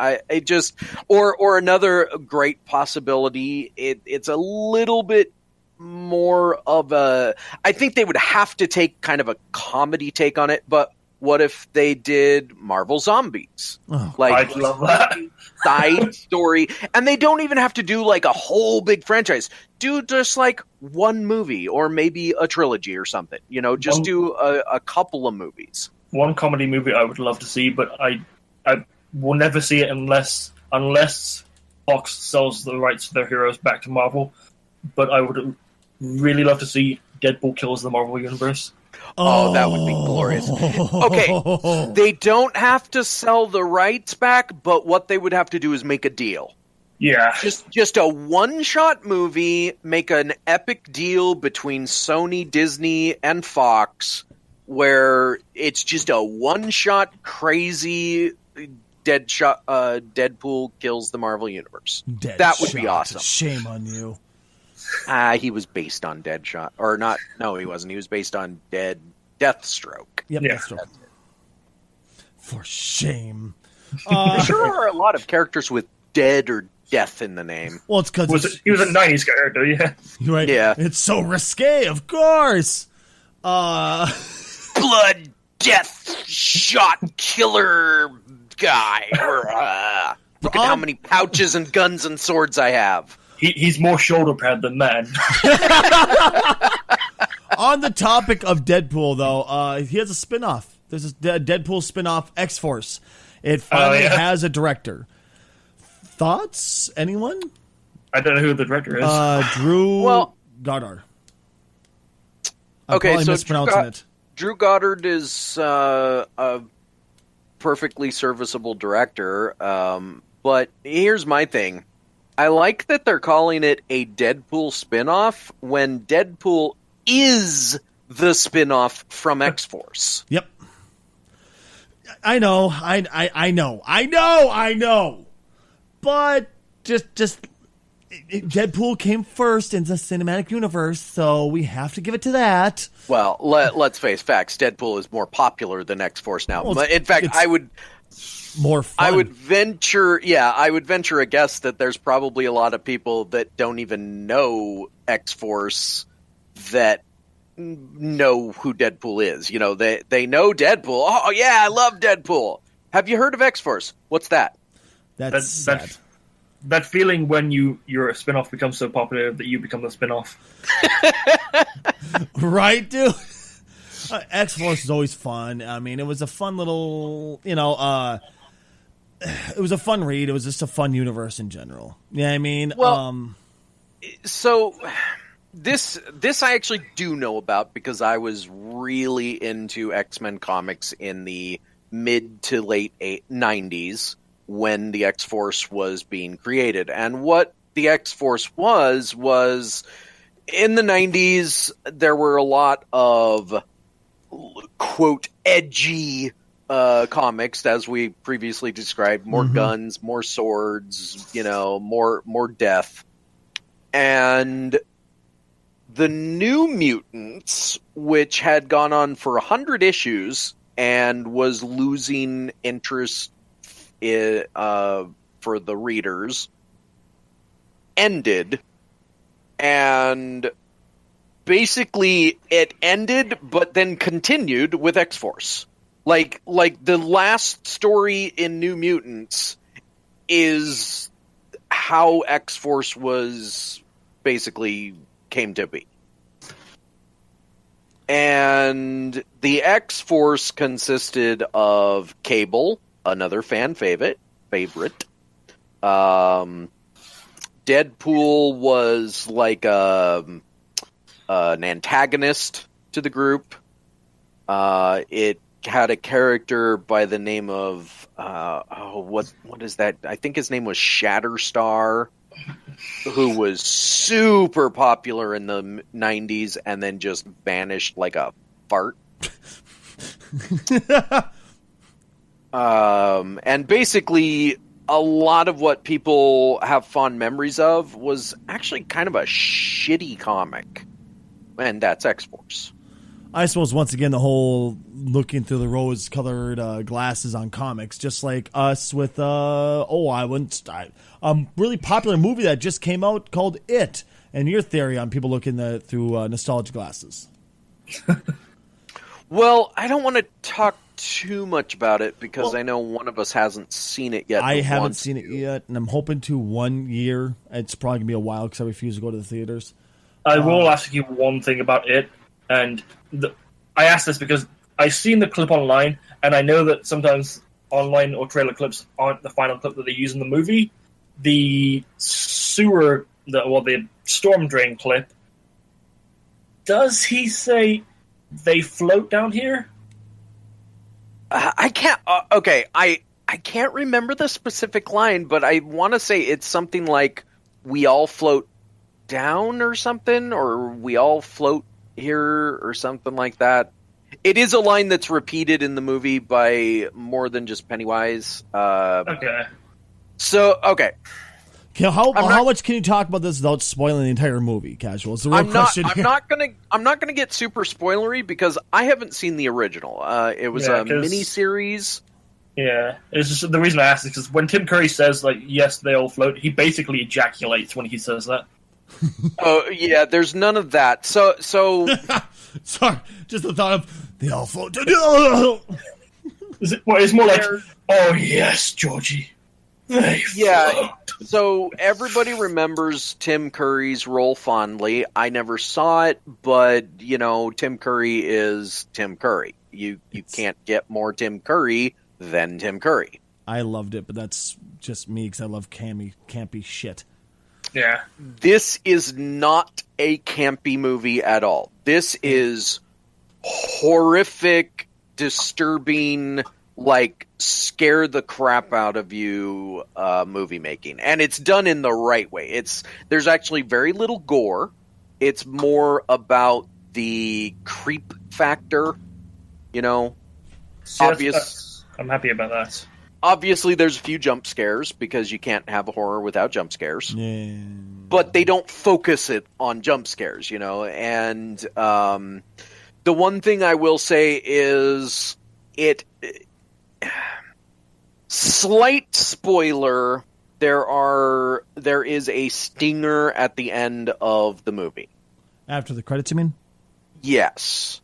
or another great possibility, it's a little bit more of I think they would have to take kind of a comedy take on it, but what if they did Marvel Zombies? Oh, I'd love that. Side story, and they don't even have to do like a whole big franchise. Do just like one movie, or maybe a trilogy or something. You know, just do a couple of movies. One comedy movie I would love to see, but I will never see it unless Fox sells the rights to their heroes back to Marvel. But I would really love to see Deadpool kills the Marvel Universe. Oh, that would be glorious. Okay, they don't have to sell the rights back, but what they would have to do is make a deal. Yeah. Just a one-shot movie, make an epic deal between Sony, Disney, and Fox, where it's just a one-shot crazy Deadpool kills the Marvel Universe. That would be awesome. Shame on you. He was based on Deadshot. Or not, no, he wasn't. He was based on Deathstroke. Yep, Yeah. Deathstroke. For shame. There sure are a lot of characters with dead or death in the name. Well, it's because he was a 90s character, yeah. Right? Yeah. It's so risque, of course. Blood, death, shot, killer guy. Look at how many pouches and guns and swords I have. He's more shoulder pad than man. On the topic of Deadpool, though, he has a spin-off. There's a Deadpool spin-off, X-Force. It finally has a director. Thoughts? Anyone? I don't know who the director is. Drew Goddard. I'm probably mispronouncing it. Drew Goddard is a perfectly serviceable director, but here's my thing. I like that they're calling it a Deadpool spinoff when Deadpool is the spinoff from X-Force. Yep. I know. I know. But just Deadpool came first in the cinematic universe, so we have to give it to that. Well, let's face facts. Deadpool is more popular than X-Force now. Well, in fact, I would more fun. I would venture a guess that there's probably a lot of people that don't even know X-Force that know who Deadpool is. You know, they know Deadpool. Oh yeah, I love Deadpool. Have you heard of X-Force? What's that? That's sad. That feeling when your spin-off becomes so popular that you become the spin-off. Right, dude? X-Force is always fun. I mean, it was a fun little, it was a fun read. It was just a fun universe in general. Yeah, I mean, so this I actually do know about because I was really into X-Men comics in the mid to late 90s. When the X-Force was being created. And what the X-Force was in the 90s, there were a lot of, quote, edgy comics, as we previously described. More guns, more swords, more death. And the New Mutants, which had gone on for 100 issues and was losing interest for the readers, ended, and basically it ended but then continued with X-Force. Like the last story in New Mutants is how X-Force was basically came to be. And the X-Force consisted of Cable, another fan favorite. Deadpool was like an antagonist to the group. It had a character by the name of what is that? I think his name was Shatterstar, who was super popular in the 90s and then just vanished like a fart. And basically, a lot of what people have fond memories of was actually kind of a shitty comic. And that's X-Force. I suppose, once again, the whole looking through the rose-colored glasses on comics, just like us with, a really popular movie that just came out called It, and your theory on people looking through nostalgia glasses. Well, I don't want to talk too much about it because I know one of us hasn't seen it yet. I haven't seen it yet, and I'm hoping to 1 year. It's probably going to be a while because I refuse to go to the theaters. I will ask you one thing about it, and I ask this because I've seen the clip online, and I know that sometimes online or trailer clips aren't the final clip that they use in the movie. The the storm drain clip, does he say they float down here? I can't. I can't remember the specific line, but I want to say it's something like "we all float down" or something, or "we all float here" or something like that. It is a line that's repeated in the movie by more than just Pennywise. Okay. So okay. How much can you talk about this without spoiling the entire movie, Casual? It's the real question here. I'm not gonna get super spoilery because I haven't seen the original. It was a mini-series. Yeah, it's just the reason I asked is because when Tim Curry says yes, they all float, he basically ejaculates when he says that. Oh yeah, there's none of that. So sorry, just the thought of they all float. It's more like, oh yes, Georgie. Yeah, so everybody remembers Tim Curry's role fondly. I never saw it, but, Tim Curry is Tim Curry. You can't get more Tim Curry than Tim Curry. I loved it, but that's just me because I love campy shit. Yeah. This is not a campy movie at all. This is horrific, disturbing, scare the crap out of you movie making, and it's done in the right way. There's actually very little gore. It's more about the creep factor, you know. See, I'm happy about that. Obviously, there's a few jump scares because you can't have a horror without jump scares. Yeah. But they don't focus it on jump scares, you know. And the one thing I will say is slight spoiler, there is a stinger at the end of the movie. After the credits, you mean? Yes.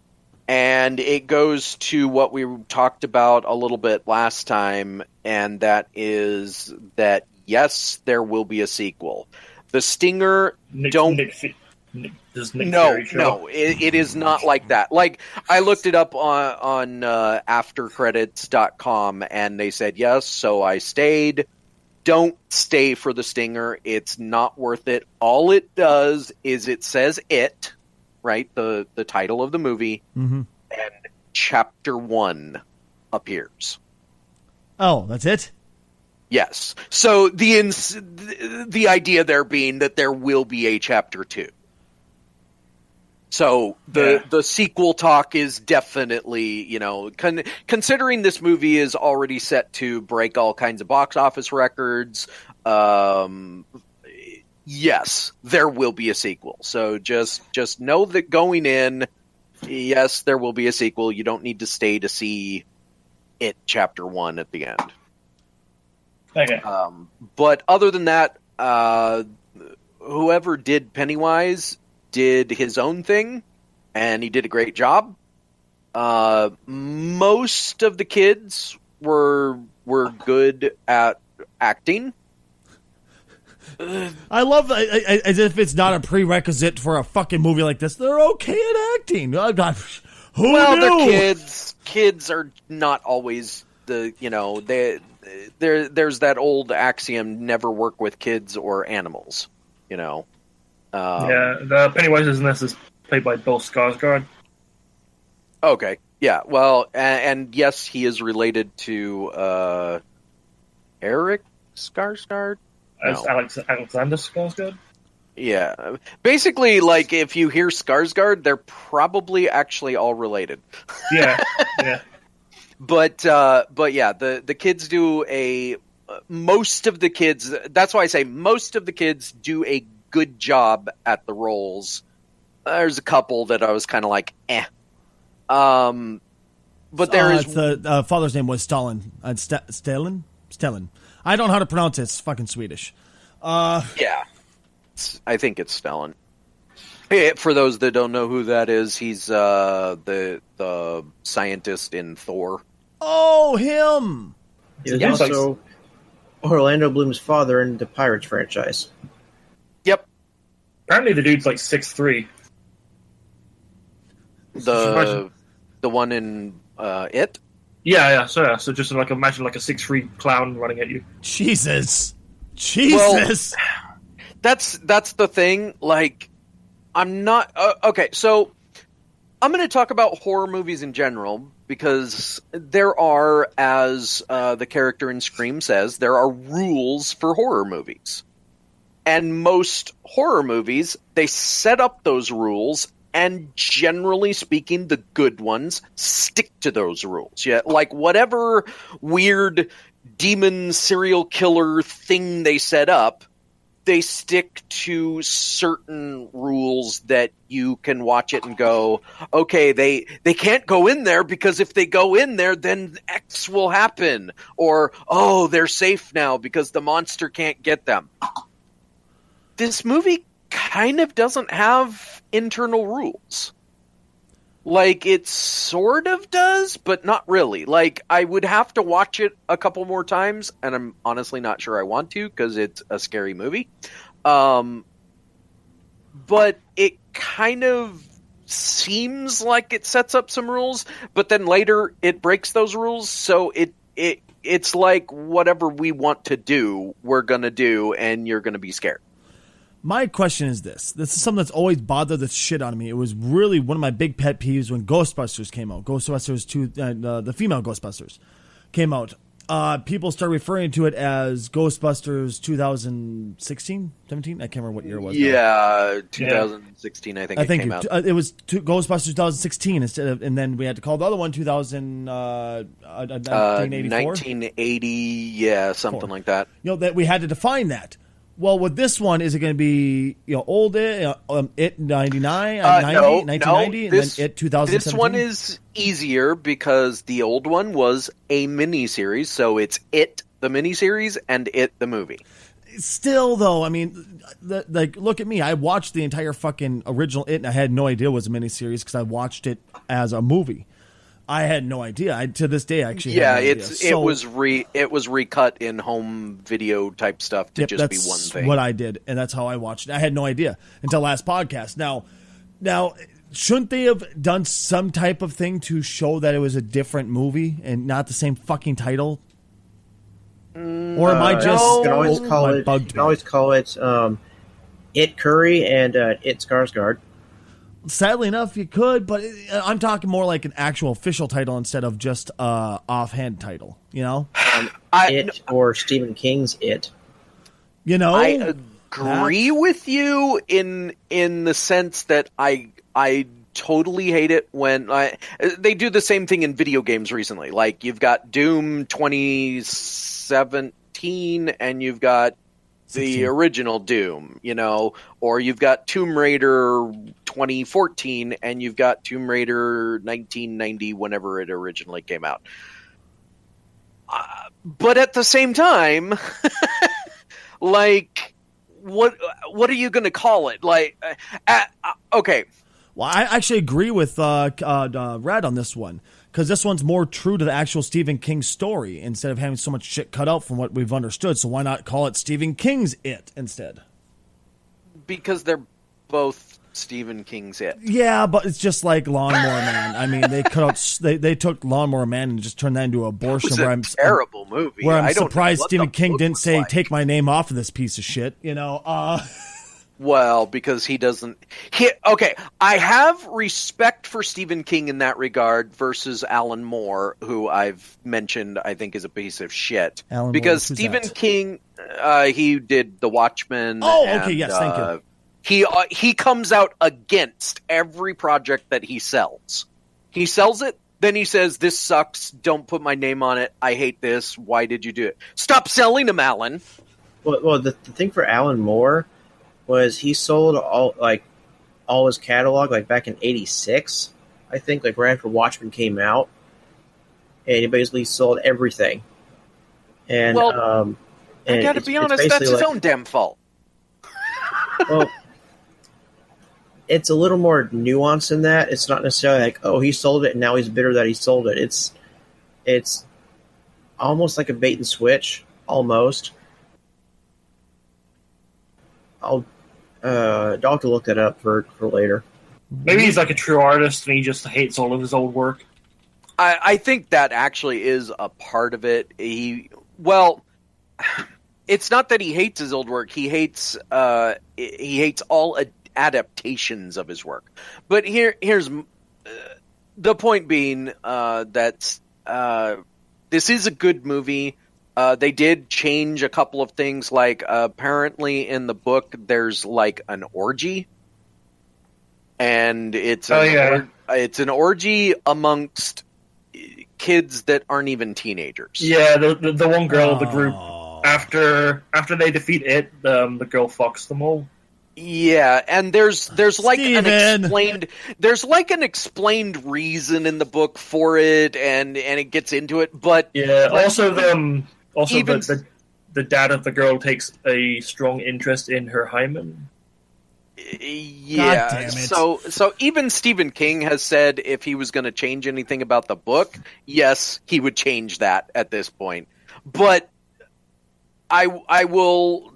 And it goes to what we talked about a little bit last time, and that is that, yes, there will be a sequel. The stinger no, it is not like that. Like, I looked it up on aftercredits.com, and they said yes, so I stayed. Don't stay for the stinger. It's not worth it. All it does is it says it, right? The title of the movie, and Chapter 1 appears. Oh, that's it? Yes. So the idea there being that there will be a Chapter 2. So the sequel talk is definitely, you know, considering this movie is already set to break all kinds of box office records, yes, there will be a sequel. So just know that going in, yes, there will be a sequel. You don't need to stay to see it Chapter 1 at the end. Okay. But other than that, whoever did Pennywise did his own thing, and he did a great job. Most of the kids were good at acting. I love as if it's not a prerequisite for a fucking movie like this. They're okay at acting. Oh, God. Who knew? They're kids. Kids are not always there's that old axiom: never work with kids or animals. You know. The Pennywise in this is played by Bill Skarsgård. Okay. Yeah. Well, and yes, he is related to Eric Skarsgård. As No. Alexander Skarsgård? Yeah. Basically, like, if you hear Skarsgård, they're probably actually all related. Yeah. Yeah. But yeah, the kids do most of the kids, that's why I say most of the kids do a good job at the roles. There's a couple that I was kind of like, eh. But there is... The father's name was Stalin. Stalin? I don't know how to pronounce it. It's fucking Swedish. Yeah. I think it's Stellan. For those that don't know who that is, he's the scientist in Thor. Oh, him! He was also Orlando Bloom's father in the Pirates franchise. Yep. Apparently the dude's like 6'3". The one in It? Yeah. So just like imagine like a 6'3" clown running at you. Jesus. Well, that's the thing. Like, I'm not okay. So I'm going to talk about horror movies in general because there are, as the character in Scream says, there are rules for horror movies, and most horror movies, they set up those rules. And generally speaking, the good ones stick to those rules. Yeah, like whatever weird demon serial killer thing they set up, they stick to certain rules that you can watch it and go, okay, they can't go in there because if they go in there, then X will happen. Or, oh, they're safe now because the monster can't get them. This movie kind of doesn't have internal rules. Like, it sort of does, but not really. Like, I would have to watch it a couple more times, and I'm honestly not sure I want to, because it's a scary movie. But it kind of seems like it sets up some rules, but then later it breaks those rules, so it's like whatever we want to do, we're gonna do, and you're gonna be scared. My question is this. This is something that's always bothered the shit out of me. It was really one of my big pet peeves when Ghostbusters came out. Ghostbusters 2, the female Ghostbusters came out. people start referring to it as Ghostbusters 2016, 17. I can't remember what year it was. Yeah, 2016. I think it came out. It was Ghostbusters 2016 instead of, and then we had to call the other one 1980. Yeah, something like that. That we had to define that. Well, with this one, is it going to be old it 99, 1990, and then it 2017? This one is easier because the old one was a miniseries, so it's It the miniseries and It the movie. Still, though, I mean, look at me. I watched the entire fucking original It, and I had no idea it was a miniseries because I watched it as a movie. I had no idea. To this day, I actually had no idea. It was recut in home video type stuff to just be one thing. What I did, and that's how I watched it. I had no idea until last podcast. Now, shouldn't they have done some type of thing to show that it was a different movie and not the same fucking title? Or am I just? You can always call it It Curry and It Skarsgård. Sadly enough, you could, but I'm talking more like an actual official title instead of just offhand title. Or Stephen King's It. I agree with you in the sense that I totally hate it when they do the same thing in video games recently. Like you've got Doom 2017 and you've got the original Doom, or you've got Tomb Raider 2014 and you've got Tomb Raider 1990 whenever it originally came out. But at the same time, like, what are you going to call it? Like, okay. Well, I actually agree with Rad on this one. Because this one's more true to the actual Stephen King story instead of having so much shit cut out from what we've understood. So why not call it Stephen King's It instead? Because they're both Stephen King's It. Yeah, but it's just like Lawnmower Man. I mean, they cut out. They took Lawnmower Man and just turned that into abortion. It was a terrible movie. Where I'm surprised Stephen King didn't say, "Take my name off of this piece of shit." Well, because he doesn't. Okay, I have respect for Stephen King in that regard versus Alan Moore, who I've mentioned I think is a piece of shit. Because Stephen King, he did The Watchmen. Oh, okay, yes, thank you. He comes out against every project that he sells. He sells it, then he says, "This sucks. Don't put my name on it. I hate this. Why did you do it? Stop selling them, Alan." Well, the thing for Alan Moore was he sold all his catalog back in '86, I think, right after Watchmen came out, and he basically sold everything. And I gotta be honest, that's his own damn fault. Well, it's a little more nuanced than that. It's not necessarily like, oh, he sold it and now he's bitter that he sold it. It's almost like a bait and switch, almost. I'll have to look that up for later. Maybe he's like a true artist and he just hates all of his old work. I think that actually is a part of it. It's not that he hates his old work. He hates all adaptations of his work. But here's the point being that this is a good movie. They did change a couple of things, like apparently in the book there's like an orgy, and it's an orgy amongst kids that aren't even teenagers. Yeah, the one girl of the group, after they defeat it, the girl fucks them all. Yeah, and there's like an explained reason in the book for it, and it gets into it, but yeah, the dad of the girl takes a strong interest in her hymen. Yeah, God damn it. So even Stephen King has said if he was going to change anything about the book, yes, he would change that at this point. But I will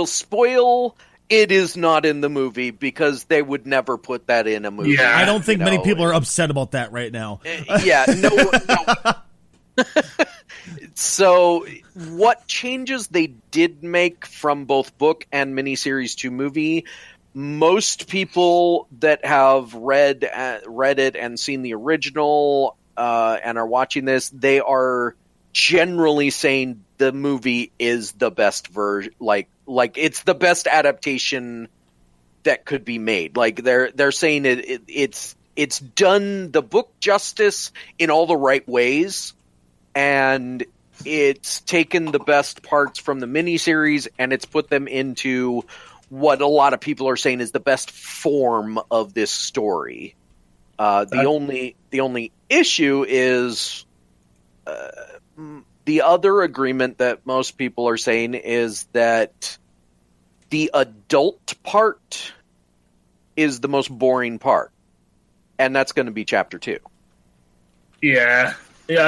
spoil. It is not in the movie because they would never put that in a movie. Yeah, I don't think many people are upset about that right now. Yeah, no. So, what changes they did make from both book and miniseries to movie? Most people that have read it and seen the original and are watching this, they are generally saying the movie is the best version, like it's the best adaptation that could be made. Like they're saying it's done the book justice in all the right ways, and it's taken the best parts from the miniseries and it's put them into what a lot of people are saying is the best form of this story. The only issue is the other agreement that most people are saying is that the adult part is the most boring part, and that's going to be chapter 2. Yeah.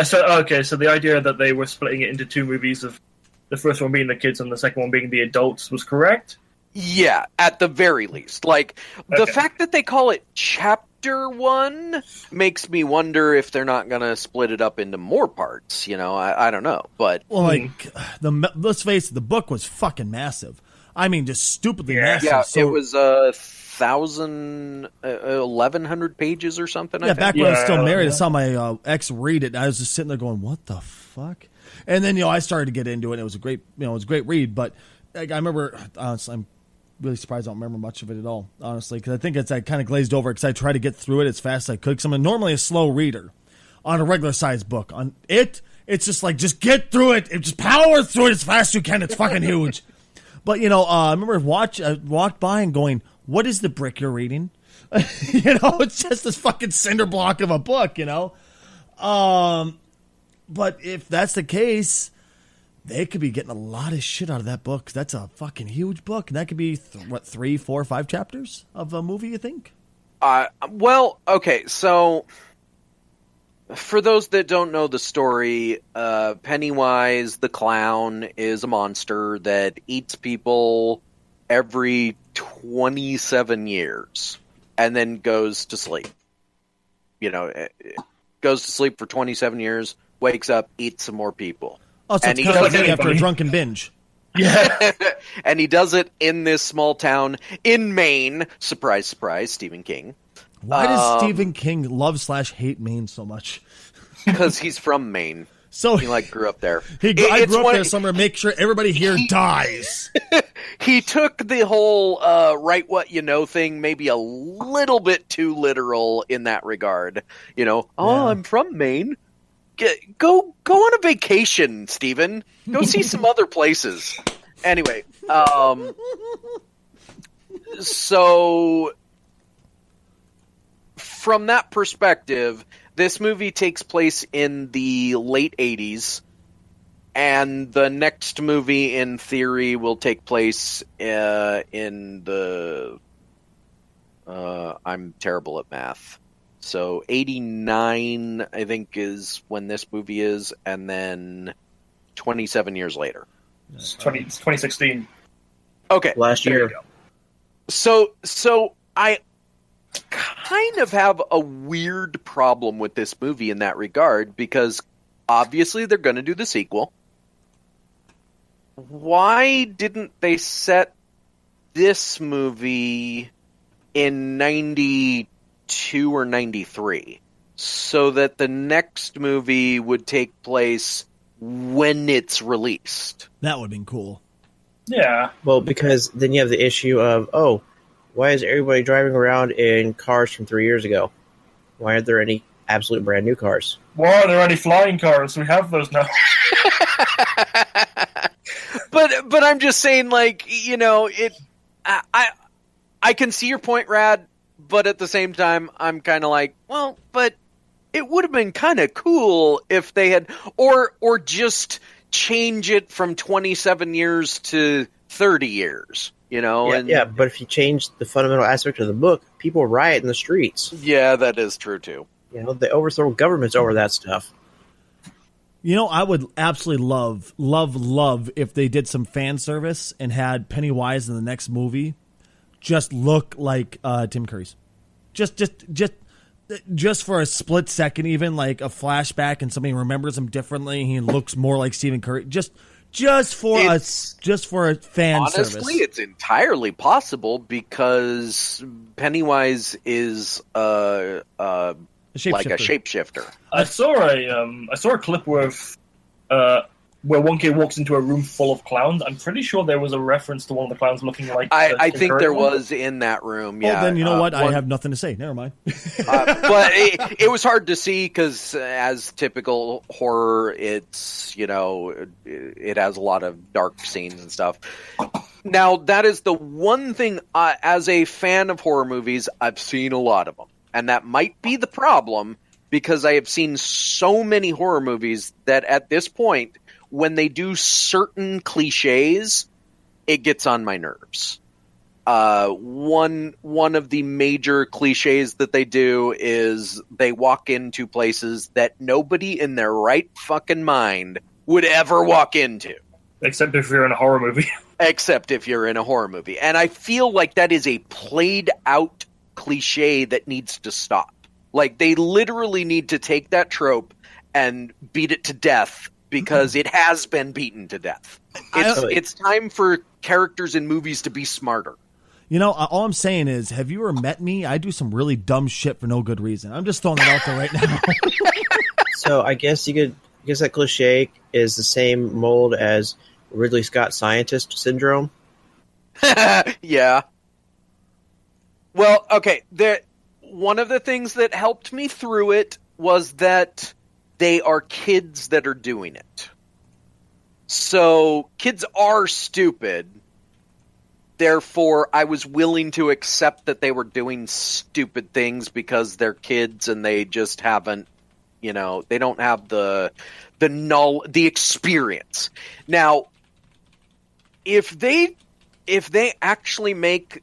So the idea that they were splitting it into 2 movies, of the first one being the kids and the second one being the adults, was correct. Yeah, at the very least. Like, the fact that they call it Chapter 1 makes me wonder if they're not going to split it up into more parts. You know, I don't know. But let's face it, the book was fucking massive. I mean, just stupidly massive. Yeah, so, it was 1,100 pages or something. Yeah, back when I was still married, I saw my ex read it, and I was just sitting there going, "What the fuck?" And then I started to get into it. And it was a great, it was a great read. But like, I remember, honestly, I'm really surprised I don't remember much of it at all, honestly, because I think I kind of glazed over because I tried to get through it as fast as I could. Because I'm normally a slow reader on a regular sized book. On it, it's just like just get through it, just power through it as fast as you can. It's fucking huge. But I remember I walked by and going, "What is the brick you're reading?" It's just this fucking cinder block of a book. But if that's the case, they could be getting a lot of shit out of that book. That's a fucking huge book, and that could be 3, 4, 5 chapters of a movie. You think? Well, okay, so for those that don't know the story, Pennywise the clown is a monster that eats people every 27 years and then goes to sleep. Goes to sleep for 27 years, wakes up, eats some more people. Oh, so it's kind of like after a drunken binge. Yeah. And he does it in this small town in Maine. Surprise, surprise, Stephen King. Why does Stephen King love/hate Maine so much? Because he's from Maine. So he grew up there. I grew up there somewhere. Make sure everybody here dies. He took the whole write what you know thing maybe a little bit too literal in that regard. I'm from Maine. Go on a vacation, Stephen. Go see some other places. Anyway, so from that perspective, this movie takes place in the late 80s, and the next movie, in theory, will take place in the... I'm terrible at math. So 89, I think, is when this movie is, and then 27 years later. It's 2016. Okay. Last year. So I kind of have a weird problem with this movie in that regard, because obviously they're going to do the sequel. Why didn't they set this movie in 92 or 93 so that the next movie would take place when it's released? That would have been cool. Yeah. Well, because then you have the issue of, why is everybody driving around in cars from 3 years ago? Why aren't there any absolute brand new cars? Why are there any flying cars? We have those now. But I'm just saying, I can see your point, Rad, but at the same time, I'm kind of like, well, but it would have been kind of cool if they had, or just change it from 27 years to 30 years, Yeah, but if you change the fundamental aspect of the book, people riot in the streets. Yeah, that is true, too. They overthrow governments over that stuff. I would absolutely love if they did some fan service and had Pennywise in the next movie just look like Tim Curry's. Just for a split second, even like a flashback, and somebody remembers him differently. He looks more like Stephen Curry. Just for a fan honestly, service. It's entirely possible because Pennywise is like a shapeshifter. I saw a clip where where one kid walks into a room full of clowns. I'm pretty sure there was a reference to one of the clowns looking like. I think there was in that room. Yeah. Well, then you know what? I have nothing to say. Never mind. But it was hard to see because, as typical horror, it's it has a lot of dark scenes and stuff. Now, that is the one thing. As a fan of horror movies, I've seen a lot of them, and that might be the problem because I have seen so many horror movies that at this point, when they do certain cliches, it gets on my nerves. One of the major cliches that they do is they walk into places that nobody in their right fucking mind would ever walk into. Except if you're in a horror movie. Except if you're in a horror movie. And I feel like that is a played out cliche that needs to stop. Like, they literally need to take that trope and beat it to death because it has been beaten to death. It's time for characters in movies to be smarter. You know, all I'm saying is, have you ever met me? I do some really dumb shit for no good reason. I'm just throwing that out there right now. So I guess that cliche is the same mold as Ridley Scott scientist syndrome. Yeah. Well, okay. One of the things that helped me through it was that they are kids that are doing it. So kids are stupid. Therefore, I was willing to accept that they were doing stupid things because they're kids and they just haven't, they don't have the experience. Now, if they actually make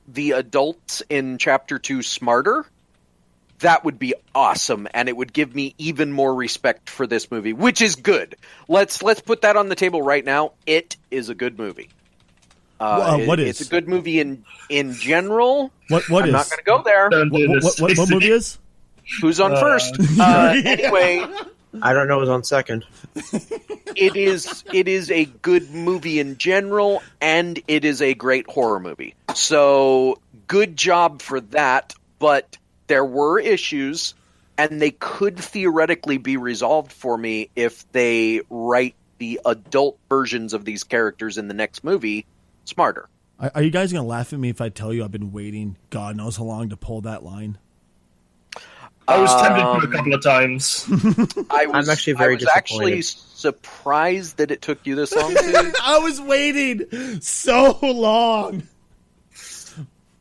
the adults in Chapter 2 smarter, that would be awesome, and it would give me even more respect for this movie, which is good. Let's put that on the table right now. It is a good movie. What is? It's a good movie in general. What I'm is? not going to go there. What movie is? Who's on first? Anyway, I don't know who's on second. It is a good movie in general, and it is a great horror movie. So good job for that, but there were issues, and they could theoretically be resolved for me if they write the adult versions of these characters in the next movie smarter. Are you guys going to laugh at me if I tell you I've been waiting God knows how long to pull that line? I was tempted to a couple of times. I'm actually very disappointed. Actually surprised that it took you this long to... I was waiting so long.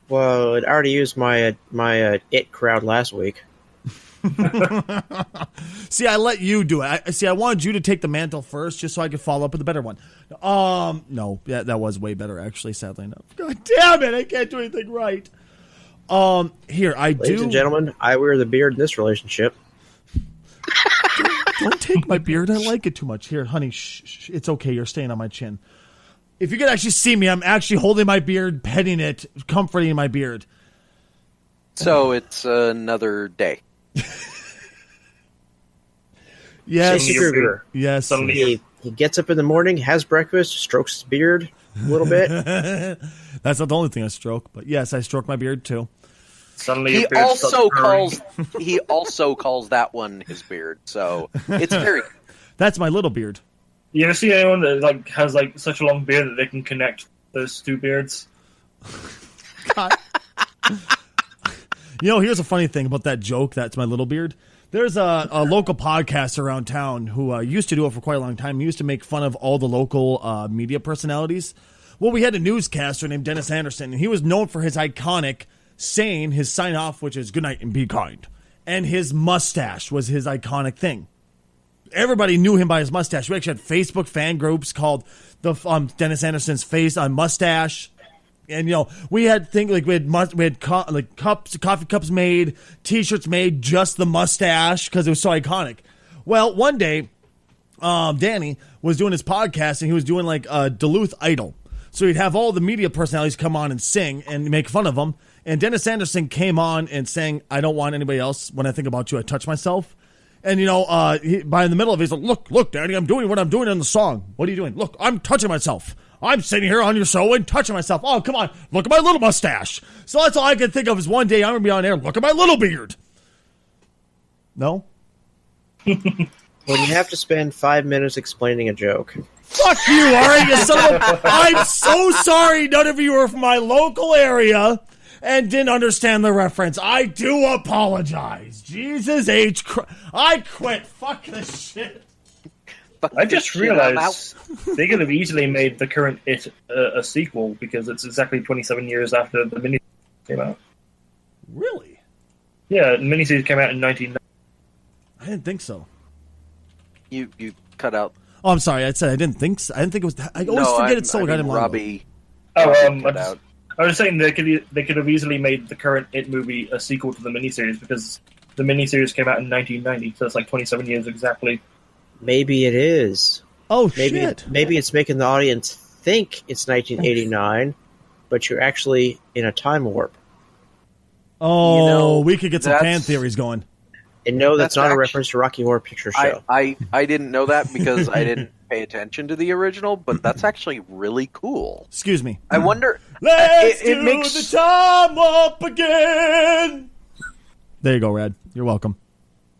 Well, it already used my it crowd last week. See, I let you do it. I wanted you to take the mantle first just so I could follow up with a better one. No, yeah, that was way better, actually, sadly enough. God damn it, I can't do anything right. Here, Ladies and gentlemen, I wear the beard in this relationship. Don't take my beard. I like it too much. Here, honey, shh, it's okay. You're staying on my chin. If you could actually see me, I'm actually holding my beard, petting it, comforting my beard. So it's another day. Yes. Yes. He gets up in the morning, has breakfast, strokes his beard a little bit. That's not the only thing I stroke, but yes, I stroke my beard too. Suddenly he also calls that one his beard, so it's very. That's my little beard. You ever see anyone that has such a long beard that they can connect those two beards? God. Here's a funny thing about that joke. That's my little beard. There's a local podcaster around town who used to do it for quite a long time. He used to make fun of all the local media personalities. Well, we had a newscaster named Dennis Anderson, and he was known for his iconic saying, his sign-off, which is "Good night and be kind." And his mustache was his iconic thing. Everybody knew him by his mustache. We actually had Facebook fan groups called the Dennis Anderson's face on mustache. And we had things like we had cups, coffee cups made, T-shirts made, just the mustache because it was so iconic. Well, one day, Danny was doing his podcast and he was doing a Duluth Idol. So he'd have all the media personalities come on and sing and make fun of them. And Dennis Anderson came on and sang, "I don't want anybody else. When I think about you, I touch myself." And by in the middle of it, he's like, "Look, Danny, I'm doing what I'm doing in the song. What are you doing? Look, I'm touching myself. I'm sitting here on your show and touching myself. Oh, come on. Look at my little mustache." So that's all I could think of is one day I'm going to be on air. Look at my little beard. No? When you have to spend 5 minutes explaining a joke. Fuck you, alright, you son of a... I'm so sorry none of you are from my local area and didn't understand the reference. I do apologize. Jesus H. I quit. Fuck this shit. I just realized they could have easily made the current It a sequel because it's exactly 27 years after the miniseries came out. Really? Yeah, the miniseries came out in 1990. I didn't think so. You cut out. Oh, I'm sorry. I said I didn't think so. I didn't think it was... I always forget it's so goddamn long. Robbie. I was saying they could have easily made the current It movie a sequel to the miniseries because the miniseries came out in 1990, so it's like 27 years exactly. Maybe it is. Oh, shit. Maybe it's making the audience think it's 1989, but you're actually in a time warp. Oh, we could get some fan theories going. And no, that's not a reference to Rocky Horror Picture Show. I didn't know that because I didn't pay attention to the original, but that's actually really cool. Excuse me. I wonder... Let's do the time up again! There you go, Rad. You're welcome.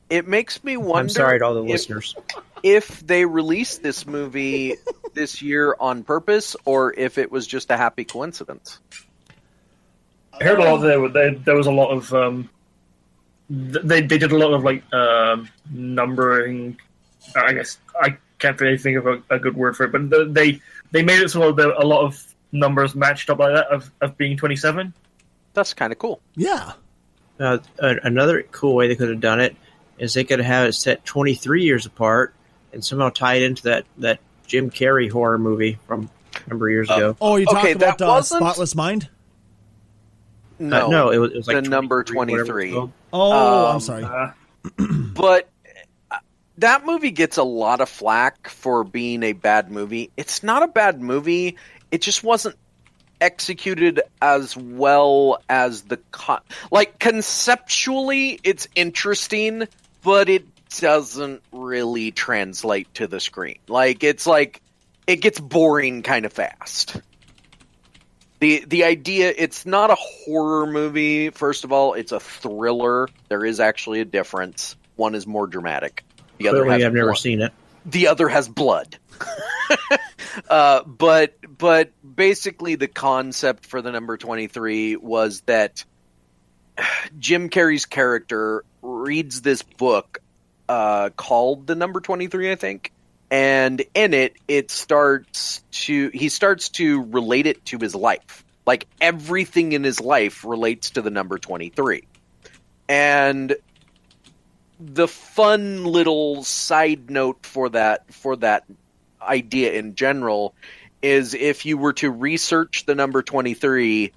It makes me wonder... I'm sorry to all the listeners. If they released this movie this year on purpose, or if it was just a happy coincidence. I heard a lot there was a lot of... They did a lot of like numbering. I guess I can't really think of a good word for it, but they made it so that a lot of numbers matched up like that of being 27. That's kind of cool. Yeah. Another cool way they could have done it is they could have it set 23 years apart and somehow tie it into that Jim Carrey horror movie from a number of years ago. Oh, you talking about Spotless Mind? No, it was like the number 23. Oh, I'm sorry. But that movie gets a lot of flack for being a bad movie. It's not a bad movie. It just wasn't executed as well as conceptually it's interesting, but it doesn't really translate to the screen. It gets boring kind of fast. The idea, it's not a horror movie. First of all, it's a thriller. There is actually a difference. One is more dramatic. The other has I've never seen it. The other has blood. But basically the concept for the number 23 was that Jim Carrey's character reads this book called The Number 23, I think. And in it, he starts to relate it to his life. Like everything in his life relates to the number 23. And the fun little side note for that idea in general is if you were to research the number 23,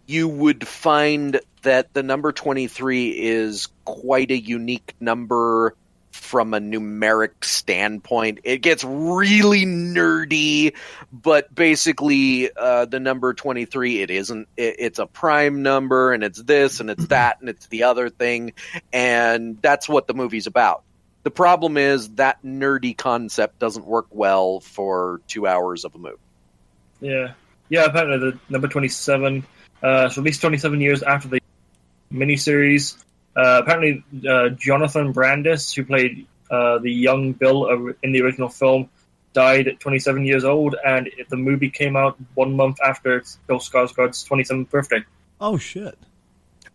you would find that the number 23 is quite a unique number from a numeric standpoint. It gets really nerdy, but basically the number 23, it's a prime number, and it's this, and it's that, and it's the other thing, and that's what the movie's about. The problem is that nerdy concept doesn't work well for 2 hours of a movie. Yeah, apparently the number 27, so at least 27 years after the miniseries. Apparently, Jonathan Brandis, who played the young Bill in the original film, died at 27 years old, and the movie came out 1 month after Bill Skarsgård's 27th birthday. Oh, shit.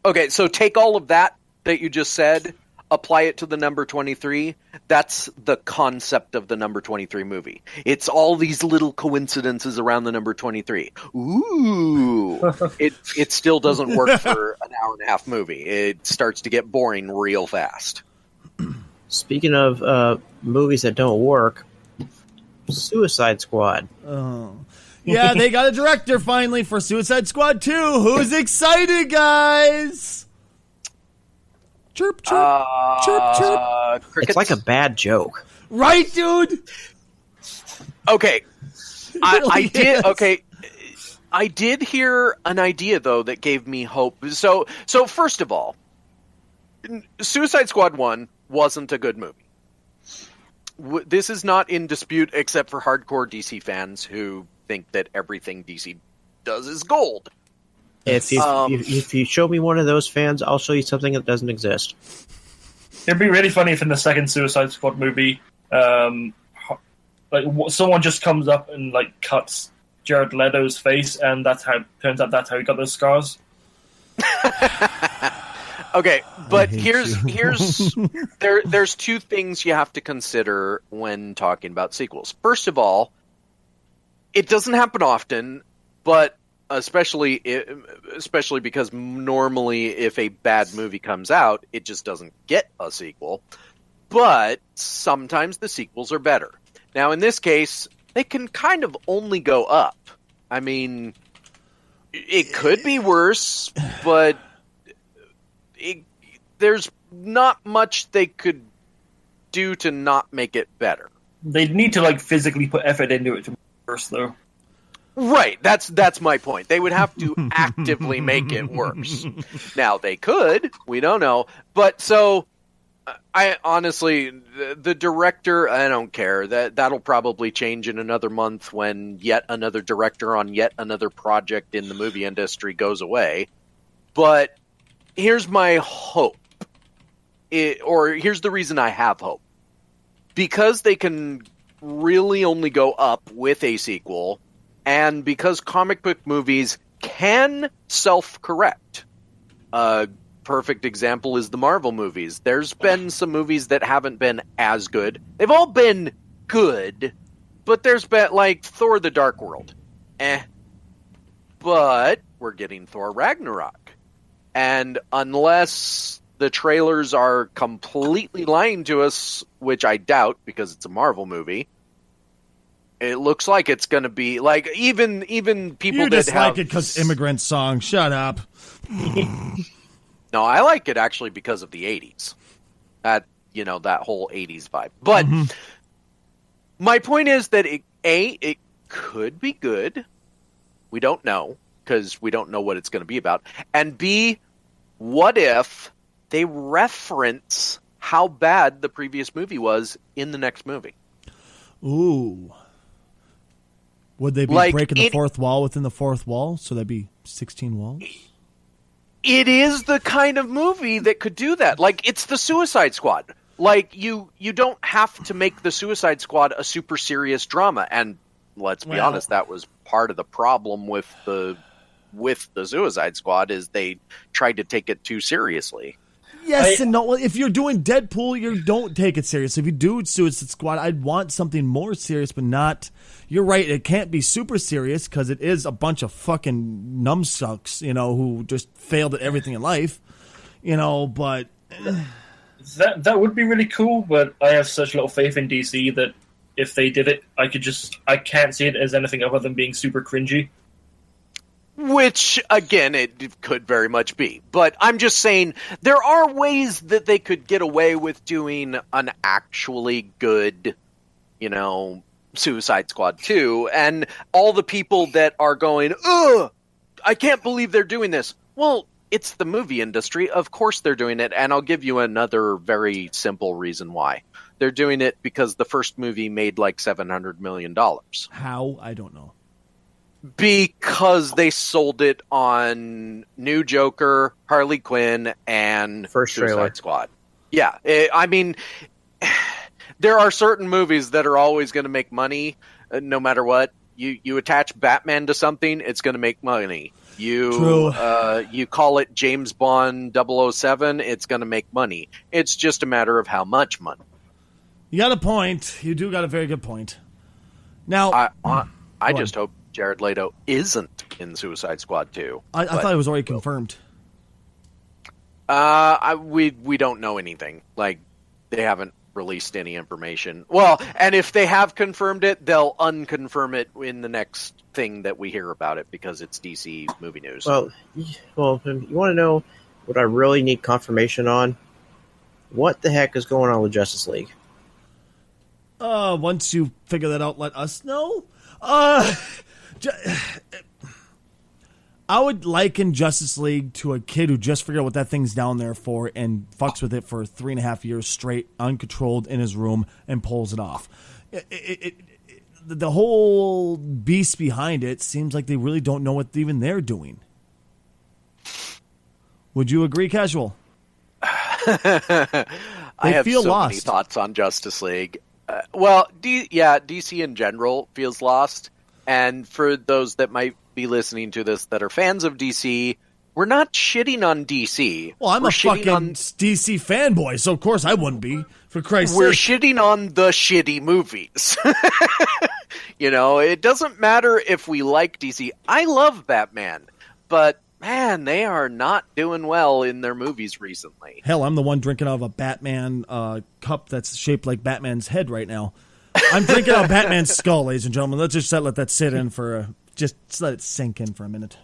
Okay, so take all of that you just said, apply it to the number 23. That's the concept of the number 23 movie. It's all these little coincidences around the number 23. Ooh. It still doesn't work for an hour and a half movie. It starts to get boring real fast. Speaking of movies that don't work, Suicide Squad. Oh. Yeah, they got a director finally for Suicide Squad 2. Who's excited, guys? Chirp, chirp, chirp, chirp. Crickets. It's like a bad joke. Right, dude? Okay. I did. Is. Okay. I did hear an idea, though, that gave me hope. So first of all, Suicide Squad 1 wasn't a good movie. This is not in dispute except for hardcore DC fans who think that everything DC does is gold. If you show me one of those fans, I'll show you something that doesn't exist. It'd be really funny if in the second Suicide Squad movie, someone just comes up and like cuts Jared Leto's face, and that's how he got those scars. Okay, but hate there's two things you have to consider when talking about sequels. First of all, it doesn't happen often, but especially because normally if a bad movie comes out, it just doesn't get a sequel. But sometimes the sequels are better. Now, in this case, they can kind of only go up. I mean, it could be worse, but there's not much they could do to not make it better. They'd need to like physically put effort into it to make it worse, though. Right, that's my point. They would have to actively make it worse. Now, they could, we don't know. But so, I honestly, the director, I don't care. That'll probably change in another month when yet another director on yet another project in the movie industry goes away. But here's my hope. Here's the reason I have hope. Because they can really only go up with a sequel, and because comic book movies can self-correct. A perfect example is the Marvel movies. There's been some movies that haven't been as good. They've all been good, but there's been, like, Thor: The Dark World. But we're getting Thor: Ragnarok. And unless the trailers are completely lying to us, which I doubt because it's a Marvel movie, it looks like it's going to be like even people you that just have like it because immigrant song. Shut up. No, I like it actually because of the 80s. That whole 80s vibe. But my point is that it could be good. We don't know because we don't know what it's going to be about. And B, what if they reference how bad the previous movie was in the next movie? Ooh. Would they be breaking the fourth wall within the fourth wall? So that'd be 16 walls? It is the kind of movie that could do that. Like, it's the Suicide Squad. Like, you don't have to make the Suicide Squad a super serious drama. And let's be honest, that was part of the problem with the Suicide Squad is they tried to take it too seriously. Yes and no. Well, if you're doing Deadpool, you don't take it serious. If you do Suicide Squad, I'd want something more serious, but not. You're right. It can't be super serious because it is a bunch of fucking numbsucks, who just failed at everything in life, But that would be really cool. But I have such little faith in DC that if they did it, I can't see it as anything other than being super cringy. Which, again, it could very much be. But I'm just saying, there are ways that they could get away with doing an actually good, Suicide Squad 2. And all the people that are going, ugh, I can't believe they're doing this. Well, it's the movie industry. Of course they're doing it. And I'll give you another very simple reason why. They're doing it because the first movie made like $700 million. How? I don't know. Because they sold it on New Joker, Harley Quinn, and First Suicide trailer. Squad. Yeah, I mean, there are certain movies that are always going to make money, no matter what. You attach Batman to something, it's going to make money. You call it James Bond 007, it's going to make money. It's just a matter of how much money. You got a point. You do got a very good point. Now, I just hope Jared Leto isn't in Suicide Squad 2. I thought it was already confirmed. We don't know anything. Like, they haven't released any information. Well, and if they have confirmed it, they'll unconfirm it in the next thing that we hear about it because it's DC movie news. Well, you want to know what I really need confirmation on? What the heck is going on with Justice League? Once you figure that out, let us know. I would liken Justice League to a kid who just figured out what that thing's down there for and fucks with it for 3.5 years straight, uncontrolled in his room, and pulls it off. The whole beast behind it seems like they really don't know what even they're doing. Would you agree, Casual? I have feel so lost. many thoughts on Justice League. DC in general feels lost. And for those that might be listening to this that are fans of DC, we're not shitting on DC. Well, I'm a fucking DC fanboy, so of course I wouldn't be. For Christ's We're sake. shitting on the shitty movies. It doesn't matter if we like DC. I love Batman, but man, they are not doing well in their movies recently. Hell, I'm the one drinking out of a Batman cup that's shaped like Batman's head right now. I'm drinking out Batman's skull, ladies and gentlemen. Let's just let that sit in just let it sink in for a minute.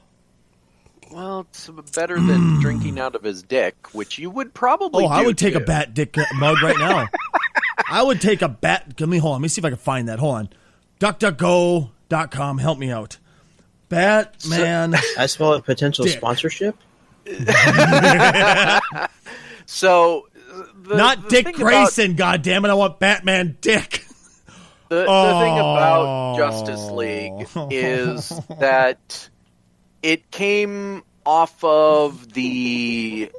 Well, it's better than drinking out of his dick, which you would probably do. I would take too. a bat dick mug right now. I would take a bat... Hold on. Let me see if I can find that. Hold on. DuckDuckGo.com. Help me out. Batman... I smell a potential dick. sponsorship. So... Not Dick Grayson, goddammit. I want Batman Dick. The thing about Justice League is that it came off of the,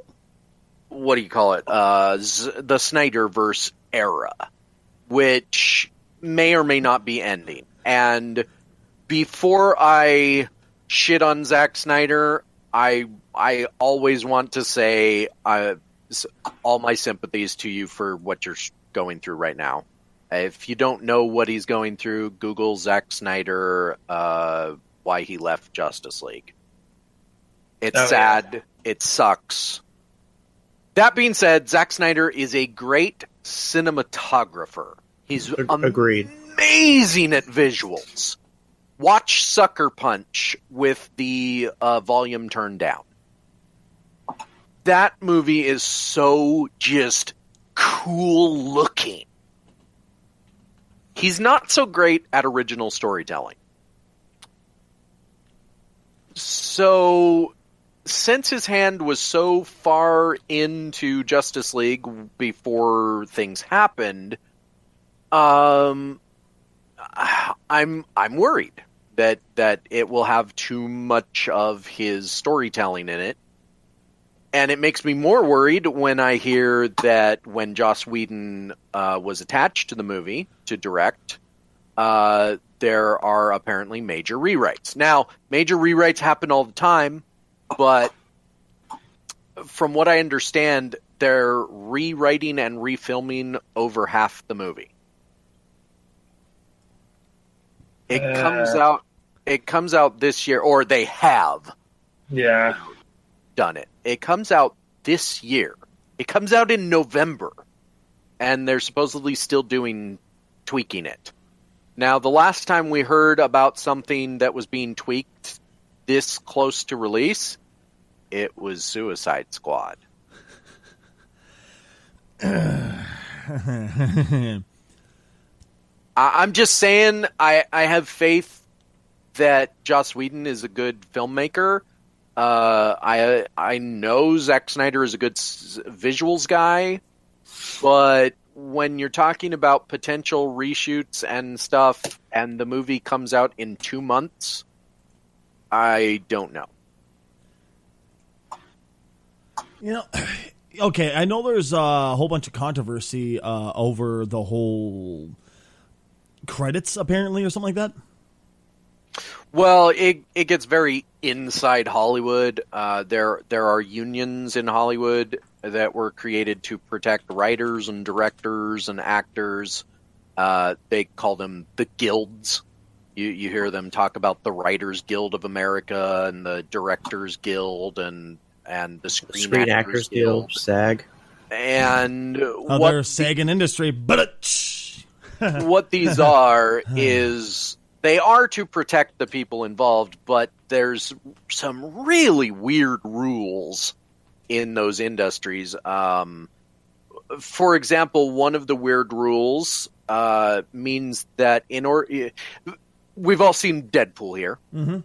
what do you call it, the Snyderverse era, which may or may not be ending. And before I shit on Zack Snyder, I always want to say all my sympathies to you for what you're going through right now. If you don't know what he's going through, Google Zack Snyder, why he left Justice League. It's sad. Yeah. It sucks. That being said, Zack Snyder is a great cinematographer. He's agreed. Amazing at visuals. Watch Sucker Punch with the volume turned down. That movie is so just cool looking. He's not so great at original storytelling. So, since his hand was so far into Justice League before things happened, I'm worried that it will have too much of his storytelling in it. And it makes me more worried when I hear that when Joss Whedon was attached to the movie to direct, there are apparently major rewrites. Now, major rewrites happen all the time, but from what I understand, they're rewriting and refilming over half the movie. It comes out this year, or they have. Yeah. Done it. It comes out this year. It comes out in November, and they're supposedly still tweaking it. Now, the last time we heard about something that was being tweaked this close to release, it was Suicide Squad. I'm just saying, I have faith that Joss Whedon is a good filmmaker. I know Zack Snyder is a good visuals guy, but when you're talking about potential reshoots and stuff, and the movie comes out in 2 months, I don't know. Okay, I know there's a whole bunch of controversy over the whole credits, apparently, or something like that. Well, it gets very inside Hollywood. There are unions in Hollywood that were created to protect writers and directors and actors. They call them the guilds. You hear them talk about the Writers Guild of America and the Directors Guild and the Screen Actors Guild, SAG. And they're SAG in industry, but what these are is they are to protect the people involved, but there's some really weird rules in those industries. For example, one of the weird rules means that we've all seen Deadpool here. Mm-hmm.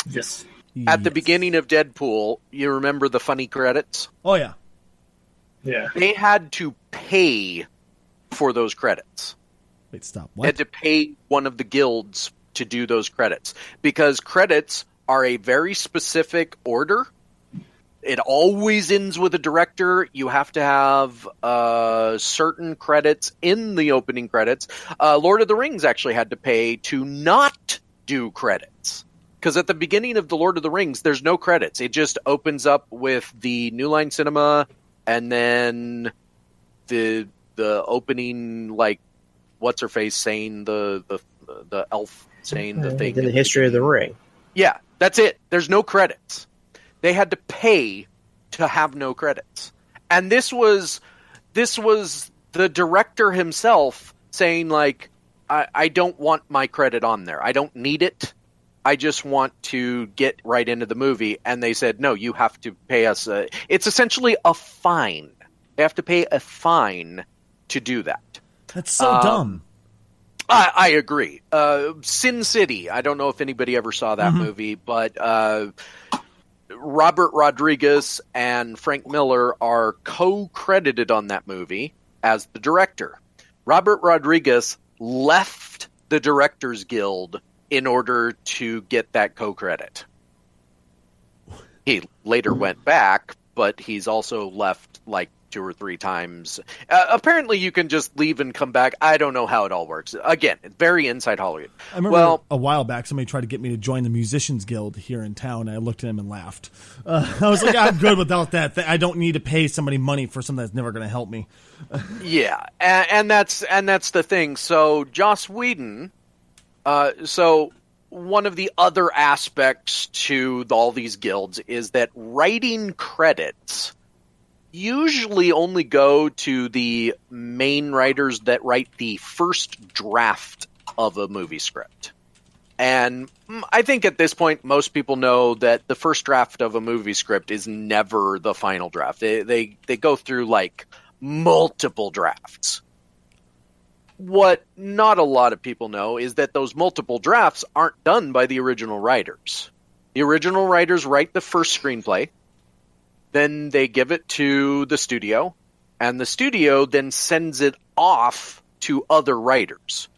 Yes. At the beginning of Deadpool, you remember the funny credits? Oh, yeah. Yeah. They had to pay for those credits. Wait, stop. They What? had to pay one of the guilds to do those credits because credits are a very specific order. it always ends with a director. You have to have certain credits in the opening credits. Lord of the Rings actually had to pay to not do credits. Because at the beginning of The Lord of the Rings, there's no credits. It just opens up with the New Line Cinema and then the opening, like, what's her face saying the elf saying the thing. In the history of the ring. Yeah, that's it. There's no credits. They had to pay to have no credits. And this was the director himself saying, like, I don't want my credit on there. I don't need it. I just want to get right into the movie. And they said, no, you have to pay us. It's essentially a fine. They have to pay a fine to do that. That's so dumb. I agree. Sin City. I don't know if anybody ever saw that movie, but Robert Rodriguez and Frank Miller are co-credited on that movie as the director. Robert Rodriguez left the Directors Guild in order to get that co-credit. He later went back, but he's also left like 2 or 3 times. Apparently you can just leave and come back. I don't know how it all works. Again, it's very inside Hollywood. I remember a while back somebody tried to get me to join the Musicians Guild here in town, and I looked at him and laughed. I was like, I'm good without that. I don't need to pay somebody money for something that's never going to help me. Yeah, and that's the thing. So Joss Whedon, so one of the other aspects to all these guilds is that writing credits usually only go to the main writers that write the first draft of a movie script. And I think at this point, most people know that the first draft of a movie script is never the final draft. They go through like multiple drafts. What not a lot of people know is that those multiple drafts aren't done by the original writers. The original writers write the first screenplay, then they give it to the studio, and the studio then sends it off to other writers.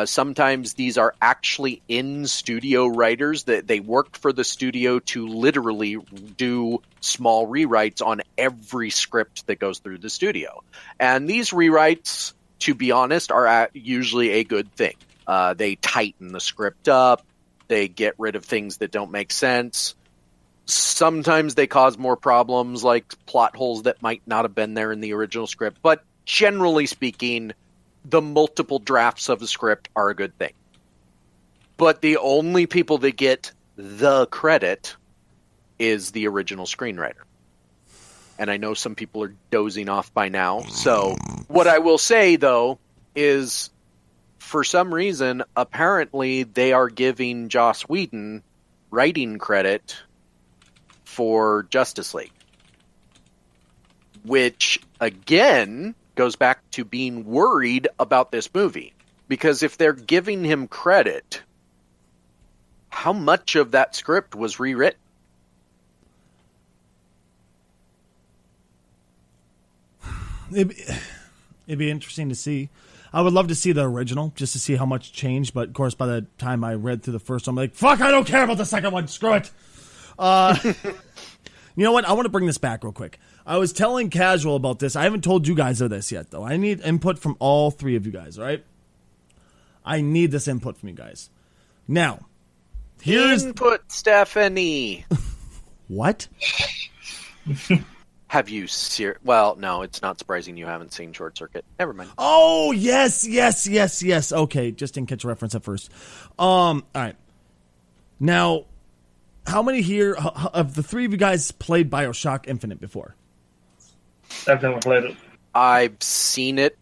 Sometimes these are actually in-studio writers that they worked for the studio to literally do small rewrites on every script that goes through the studio. And these rewrites, to be honest, are usually a good thing. They tighten the script up. They get rid of things that don't make sense. Sometimes they cause more problems, like plot holes that might not have been there in the original script. But generally speaking, the multiple drafts of a script are a good thing. But the only people that get the credit is the original screenwriter. And I know some people are dozing off by now. So what I will say, though, is for some reason, apparently they are giving Joss Whedon writing credit for Justice League. Which, again, goes back to being worried about this movie. Because if they're giving him credit, how much of that script was rewritten? It'd be interesting to see. I would love to see the original, just to see how much changed. But, of course, by the time I read through the first one, I'm like, fuck, I don't care about the second one. Screw it. You know what? I want to bring this back real quick. I was telling Casual about this. I haven't told you guys of this yet, though. I need input from all 3 of you guys, right? I need this input from you guys. Now, here's... Input, Stephanie. What? Have you well, no, it's not surprising you haven't seen Short Circuit. Never mind. Oh, yes. Okay, just didn't catch a reference at first. All right. Now, how many here of the 3 of you guys played BioShock Infinite before? I've never played it. I've seen it.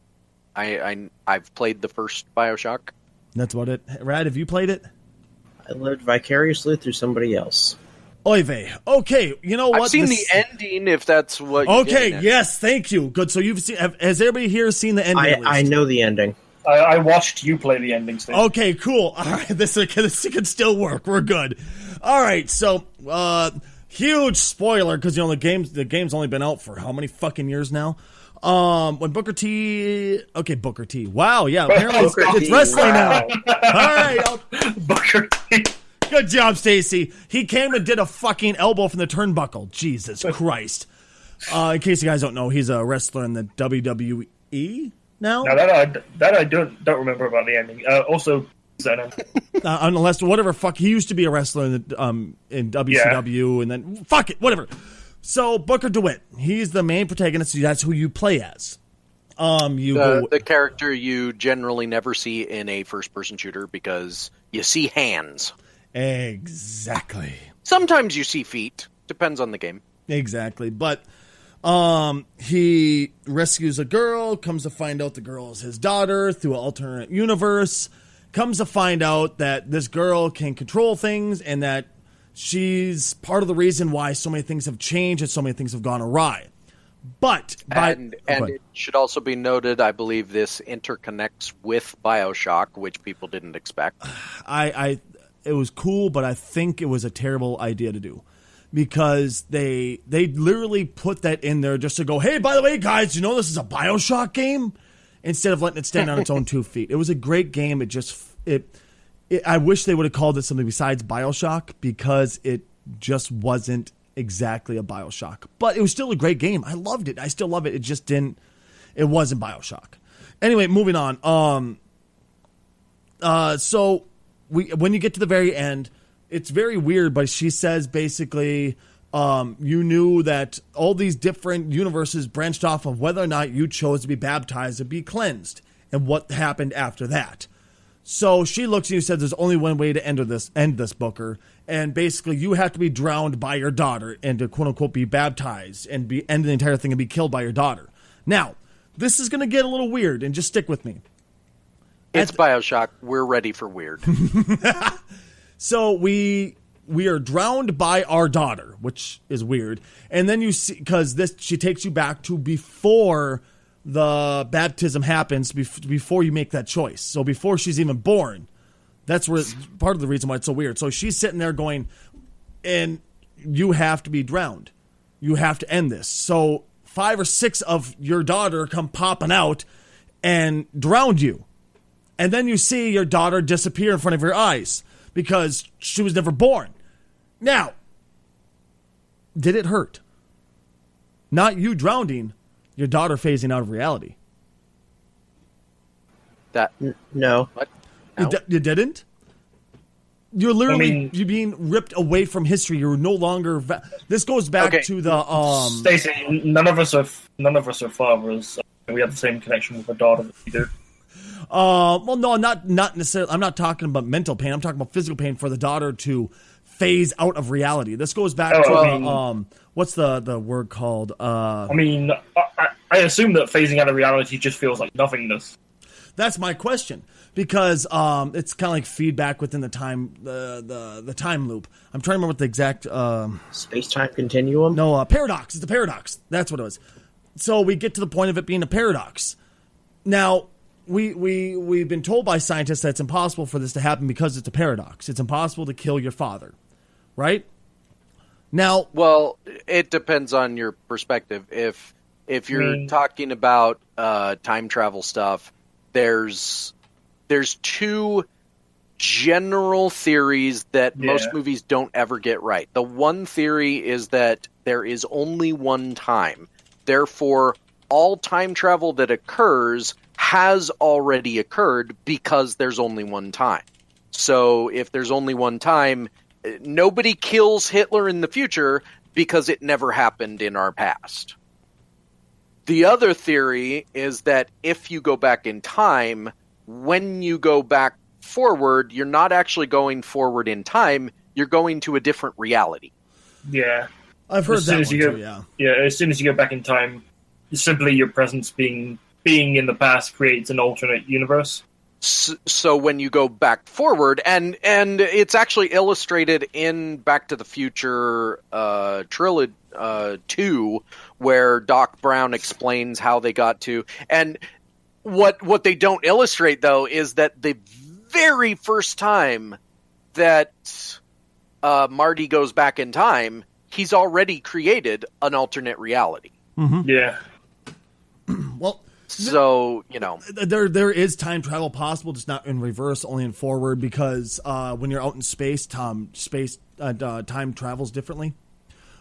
I've played the first BioShock. That's about it. Rad, have you played it? I lived vicariously through somebody else. Oy vey. Okay, you know what? I've seen the ending, if that's what you're Okay, yes, thank you. Good, so you've seen... Has everybody here seen the ending? I know the ending. I watched you play the ending, Steve. Okay, cool. All right, this can still work. We're good. All right, so... huge spoiler, because you know the game's only been out for how many fucking years now? When Booker T... Okay, Booker T. Wow, yeah, apparently it's wrestling now. All right. Booker T. Good job, Stacy. He came and did a fucking elbow from the turnbuckle. Jesus Christ. In case you guys don't know, he's a wrestler in the WWE now. Now that I don't remember about the ending. Also, unless whatever fuck, he used to be a wrestler in the in WCW, and then fuck it, whatever. So Booker DeWitt, he's the main protagonist. That's who you play as. The character you generally never see in a first-person shooter because you see hands. Exactly. Sometimes you see feet. Depends on the game. Exactly. But he rescues a girl, comes to find out the girl is his daughter through an alternate universe, comes to find out that this girl can control things and that she's part of the reason why so many things have changed and so many things have gone awry. But and it should also be noted, I believe this interconnects with BioShock, which people didn't expect. It was cool, but I think it was a terrible idea to do because they literally put that in there just to go, hey, by the way, guys, you know this is a BioShock game, instead of letting it stand on its own 2 feet. It was a great game. I wish they would have called it something besides BioShock because it just wasn't exactly a BioShock, but it was still a great game. I loved it. I still love it. It wasn't BioShock. Anyway, moving on. So when you get to the very end, it's very weird, but she says basically, you knew that all these different universes branched off of whether or not you chose to be baptized or be cleansed and what happened after that. So she looks at you and says there's only one way to end this, Booker. And basically you have to be drowned by your daughter and to quote-unquote be baptized and end the entire thing and be killed by your daughter. Now, this is going to get a little weird, and just stick with me. It's BioShock. We're ready for weird. So we are drowned by our daughter, which is weird. And then you see, because she takes you back to before the baptism happens, before you make that choice. So before she's even born. That's where part of the reason why it's so weird. So she's sitting there going, and you have to be drowned. You have to end this. So 5 or 6 of your daughter come popping out and drown you. And then you see your daughter disappear in front of your eyes because she was never born. Now, did it hurt? Not you drowning, your daughter phasing out of reality. No. What? No. You didn't? You're literally you're being ripped away from history. You're no longer. This goes back to the. Stacy, none of us are fathers. We have the same connection with a daughter that we do. Well, no, not necessarily. I'm not talking about mental pain. I'm talking about physical pain for the daughter to phase out of reality. This goes back to what's the word called? I assume that phasing out of reality just feels like nothingness. That's my question, because it's kind of like feedback within the time the time loop. I'm trying to remember what the exact space-time continuum. No, paradox. It's a paradox. That's what it was. So we get to the point of it being a paradox. Now we've been told by scientists that it's impossible for this to happen because it's a paradox. It's impossible to kill your father, right? Now, well, it depends on your perspective. If you're talking about time travel stuff. There's 2 general theories that most movies don't ever get right. The one theory is that there is only one time. Therefore, all time travel that occurs has already occurred because there's only one time. So if there's only one time, nobody kills Hitler in the future because it never happened in our past. The other theory is that if you go back in time, when you go back forward, you're not actually going forward in time, you're going to a different reality. Yeah. I've heard that one too, yeah. Yeah, as soon as you go back in time, simply your presence being in the past creates an alternate universe. So when you go back forward, and it's actually illustrated in Back to the Future Trilogy 2, where Doc Brown explains how they got to, and what they don't illustrate though is that the very first time that Marty goes back in time, he's already created an alternate reality. Mm-hmm. Yeah. Well, So, there is time travel possible, just not in reverse, only in forward, because when you're out in space, time travels differently.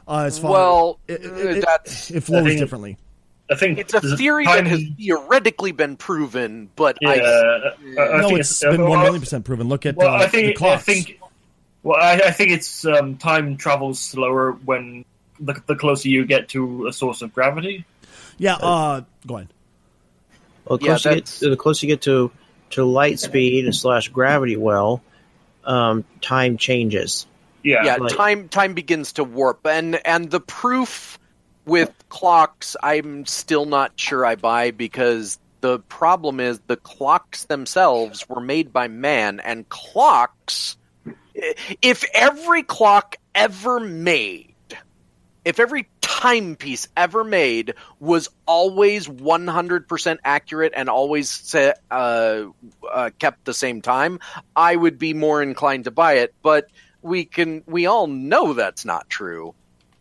As far it flows differently. I think it's a theory that has theoretically been proven, but I think it's been 1,000,000% proven. Look at the clocks. I think it's time travels slower when the closer you get to a source of gravity. Yeah, go ahead. Well, the closer you get to light speed / gravity time changes. Yeah, time begins to warp, and the proof with clocks, I'm still not sure I buy, because the problem is the clocks themselves were made by man, and clocks, if every clock ever made, if every timepiece ever made was always 100% accurate and always kept the same time, I would be more inclined to buy it. But we all know that's not true.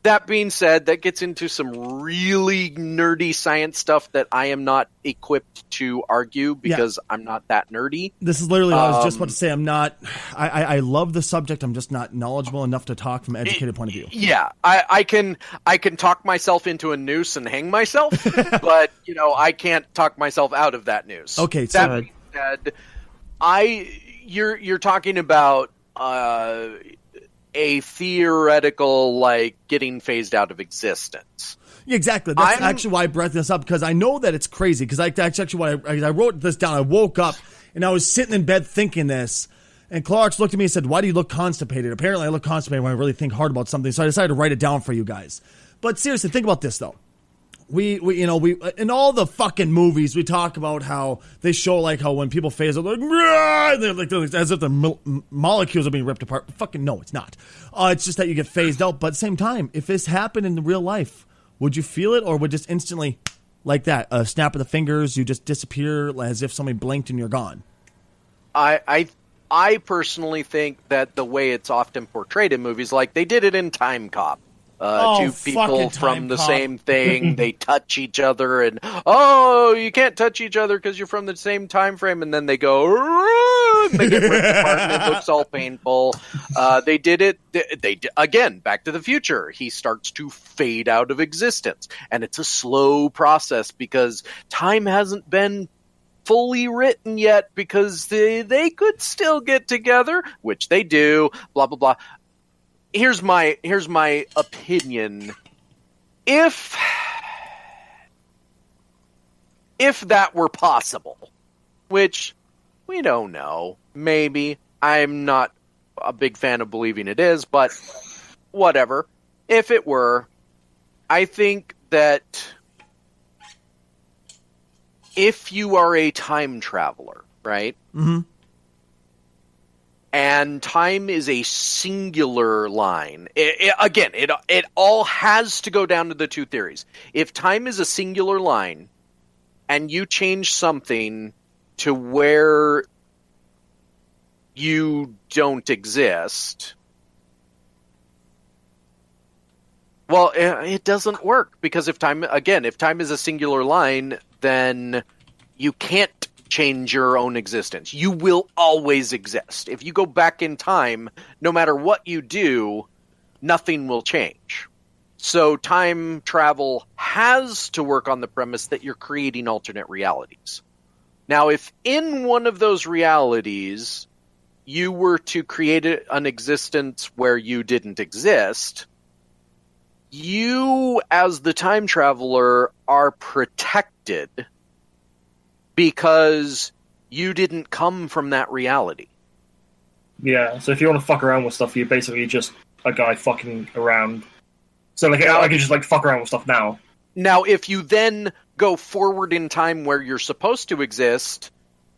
That being said, that gets into some really nerdy science stuff that I am not equipped to argue, because I'm not that nerdy. This is literally what I was just about to say. I'm not. I love the subject. I'm just not knowledgeable enough to talk from an educated point of view. Yeah, I can talk myself into a noose and hang myself, but I can't talk myself out of that noose. Okay, so that being said, you're talking about a theoretical, getting phased out of existence. Yeah, exactly. That's actually why I brought this up, because I know that it's crazy. Because that's actually why I wrote this down. I woke up and I was sitting in bed thinking this, and Clarks looked at me and said, "Why do you look constipated?" Apparently, I look constipated when I really think hard about something. So I decided to write it down for you guys. But seriously, think about this though. We in all the fucking movies we talk about how they show how when people phase out, they're as if the molecules are being ripped apart. Fucking no, it's not. It's just that you get phased out. But at the same time, if this happened in real life, would you feel it, or would just instantly, like that, a snap of the fingers, you just disappear as if somebody blinked and you're gone? I personally think that the way it's often portrayed in movies, like they did it in Time Cop. Two people from the same thing, they touch each other, and you can't touch each other because you're from the same time frame, and then they go, and they get ripped apart, and it looks all painful. They did it. They again, Back to the Future. He starts to fade out of existence, and it's a slow process because time hasn't been fully written yet, because they could still get together, which they do. Blah blah blah. Here's my opinion. If that were possible, which we don't know, maybe. I'm not a big fan of believing it is, but whatever. If it were, I think that if you are a time traveler, right? Mm-hmm. And time is a singular line. It all has to go down to the two theories. If time is a singular line, and you change something to where you don't exist, well, it doesn't work, because if time is a singular line, then you can't change your own existence. You will always exist. If you go back in time, no matter what you do, nothing will change. So time travel has to work on the premise that you're creating alternate realities. Now, if in one of those realities you were to create an existence where you didn't exist, you, as the time traveler, are protected because you didn't come from that reality. Yeah, so if you want to fuck around with stuff, you're basically just a guy fucking around. So I can just fuck around with stuff now. Now, if you then go forward in time where you're supposed to exist,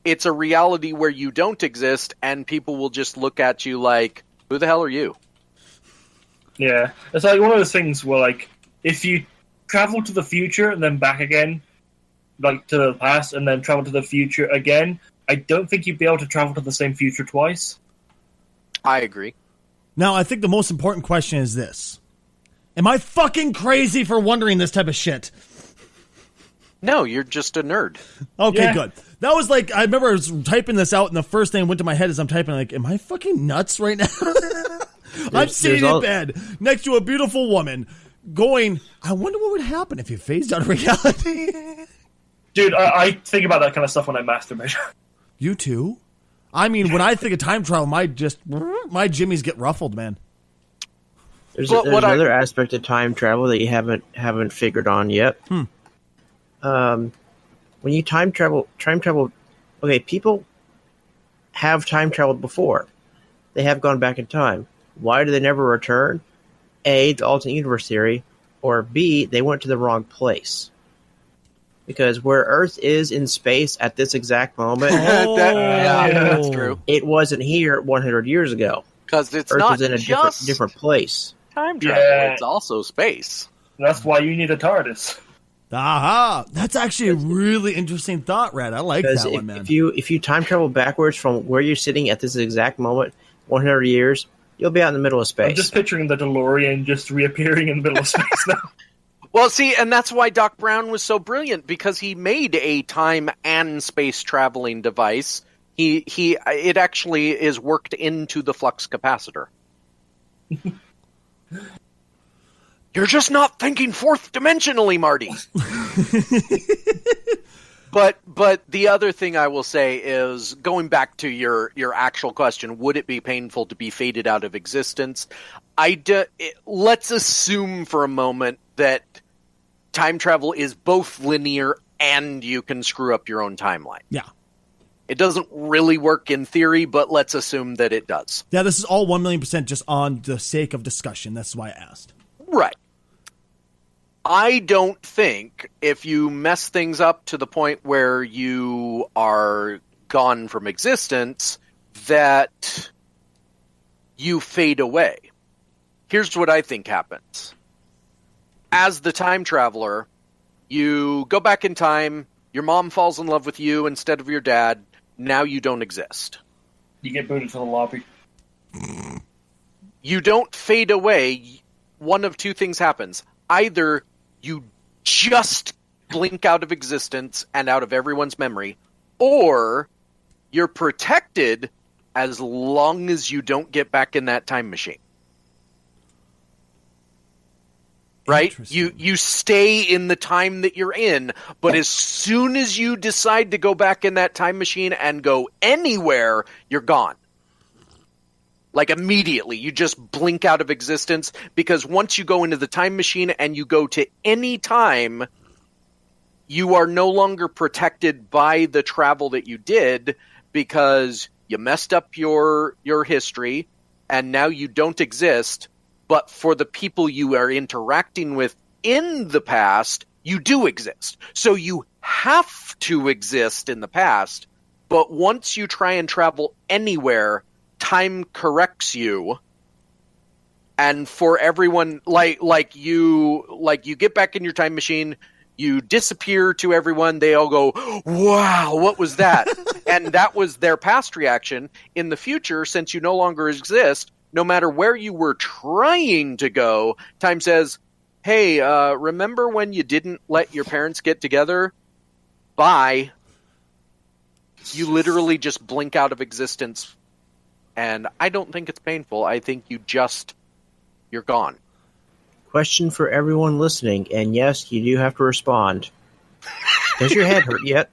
it's a reality where you don't exist, and people will just look at you like, who the hell are you? Yeah, it's like one of those things where, if you travel to the future and then back again, to the past, and then travel to the future again, I don't think you'd be able to travel to the same future twice. I agree. Now, I think the most important question is this. Am I fucking crazy for wondering this type of shit? No, you're just a nerd. Okay, Yeah. good. That was like, I remember I was typing this out, and the first thing that went to my head is I'm typing, like, am I fucking nuts right now? I'm sitting in bed next to a beautiful woman going, I wonder what would happen if you phased out of reality. Dude, I think about that kind of stuff when I masturbate. You too? I mean, when I think of time travel, my jimmies get ruffled, man. There's But what another aspect of time travel that you haven't figured on yet. When you time travel, okay, people have time traveled before. They have gone back in time. Why do they never return? A, the alternate universe theory, or B, they went to the wrong place. Because where Earth is in space at this exact moment, That's true. it wasn't here 100 years ago. Because it's Earth not is in a just different place. time travel; Yeah. it's also space. That's why you need a TARDIS. Aha! That's actually a really interesting thought, Red. I like Because that one, man. if you time travel backwards from where you're sitting at this exact moment, 100 years, you'll be out in the middle of space. I'm just picturing the DeLorean just reappearing in the middle of space now. Well, see, and that's why Doc Brown was so brilliant, because he made a time and space traveling device. It actually is worked into the flux capacitor. You're just not thinking fourth dimensionally, Marty. But the other thing I will say is, going back to your actual question, would it be painful to be faded out of existence? Let's assume for a moment that time travel is both linear and you can screw up your own timeline. Yeah. It doesn't really work in theory, but let's assume that it does. Yeah, this is all 1,000,000% just on the sake of discussion. That's why I asked. Right. I don't think if you mess things up to the point where you are gone from existence, that you fade away. Here's what I think happens. As the time traveler, you go back in time, your mom falls in love with you instead of your dad, now you don't exist. You get booted to the lobby. You don't fade away. One of two things happens. Either you just blink out of existence and out of everyone's memory, or you're protected as long as you don't get back in that time machine. Right? You stay in the time that you're in, but as soon as you decide to go back in that time machine and go anywhere, you're gone. Like immediately, you just blink out of existence, because once you go into the time machine and you go to any time, you are no longer protected by the travel that you did, because you messed up your history and now you don't exist. But for the people you are interacting with in the past, you do exist. So you have to exist in the past, but once you try and travel anywhere, time corrects you. And for everyone, like you get back in your time machine, you disappear to everyone, they all go, wow, what was that? And that was their past reaction. In the future, since you no longer exist, no matter where you were trying to go, time says, hey, remember when you didn't let your parents get together? Bye. You literally just blink out of existence. And I don't think it's painful. I think you're gone. Question for everyone listening, and yes, you do have to respond. Does your head hurt yet?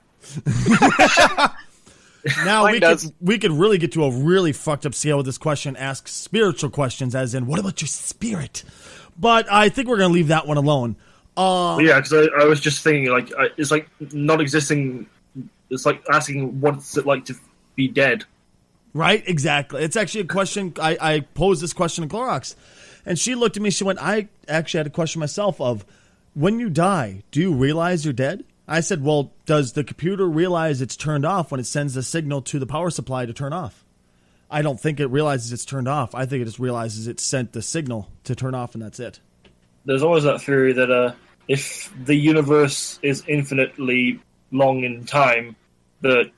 Now we could really get to a really fucked up scale with this question. Ask spiritual questions, as in, what about your spirit? But I think we're going to leave that one alone. Yeah, because I was just thinking, like, it's like not existing. It's like asking what's it like to be dead. Right, exactly. It's actually a question. I posed this question to Clorox, and she looked at me. She went, I actually had a question myself of, when you die, do you realize you're dead? I said, well, does the computer realize it's turned off when it sends a signal to the power supply to turn off? I don't think it realizes it's turned off. I think it just realizes it sent the signal to turn off, and that's it. There's always that theory that if the universe is infinitely long in time, that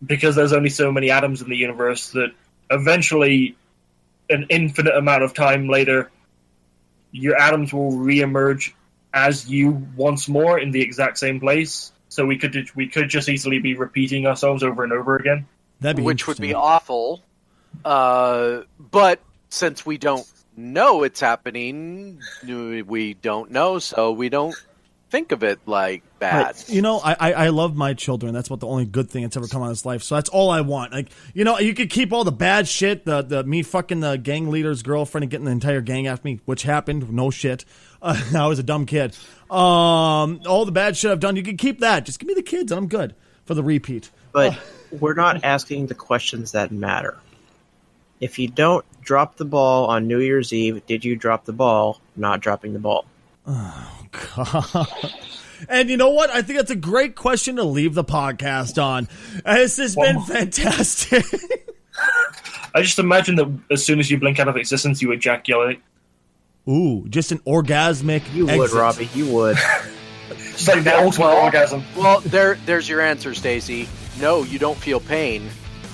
because there's only so many atoms in the universe, that eventually, an infinite amount of time later, your atoms will reemerge as you once more in the exact same place. So we could just easily be repeating ourselves over and over again. That'd be which would be awful. But since we don't know it's happening, we don't know, so we don't think of it like bad. You know, I love my children. That's about the only good thing that's ever come out of this life. So that's all I want. Like, you know, you could keep all the bad shit, the me fucking the gang leader's girlfriend and getting the entire gang after me, which happened. No shit. I was a dumb kid. All the bad shit I've done, you can keep that. Just give me the kids and I'm good for the repeat. But we're not asking the questions that matter. If you don't drop the ball on New Year's Eve, did you drop the ball not dropping the ball? Oh, God. And you know what? I think that's a great question to leave the podcast on. This has been fantastic. I just imagine that as soon as you blink out of existence, you ejaculate. Ooh, just an orgasmic You exit. would, Robbie. You would. It's like the ultimate orgasm. Well, there's your answer, Stacy. No, you don't feel pain.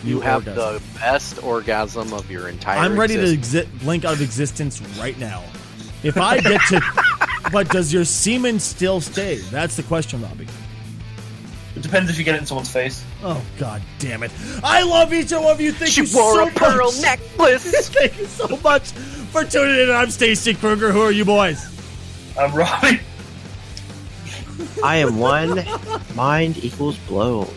You have the best orgasm of your entire I'm ready existence. to blink out of existence right now. If I get to... But does your semen still stay? That's the question, Robbie. It depends if you get it in someone's face. Oh, God damn it. I love each one of you. Thank you wore so a pearl much. necklace. Thank you so much for tuning in. I'm Stacy Kruger. Who are you boys? I'm Robbie. I am one. Mind equals blown.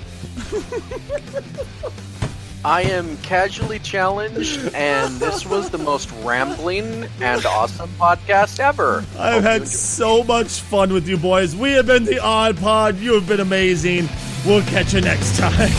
I am casually challenged, and this was the most rambling and awesome podcast ever. I've had so much fun with you boys. We have been the Odd Pod. You have been amazing. We'll catch you next time.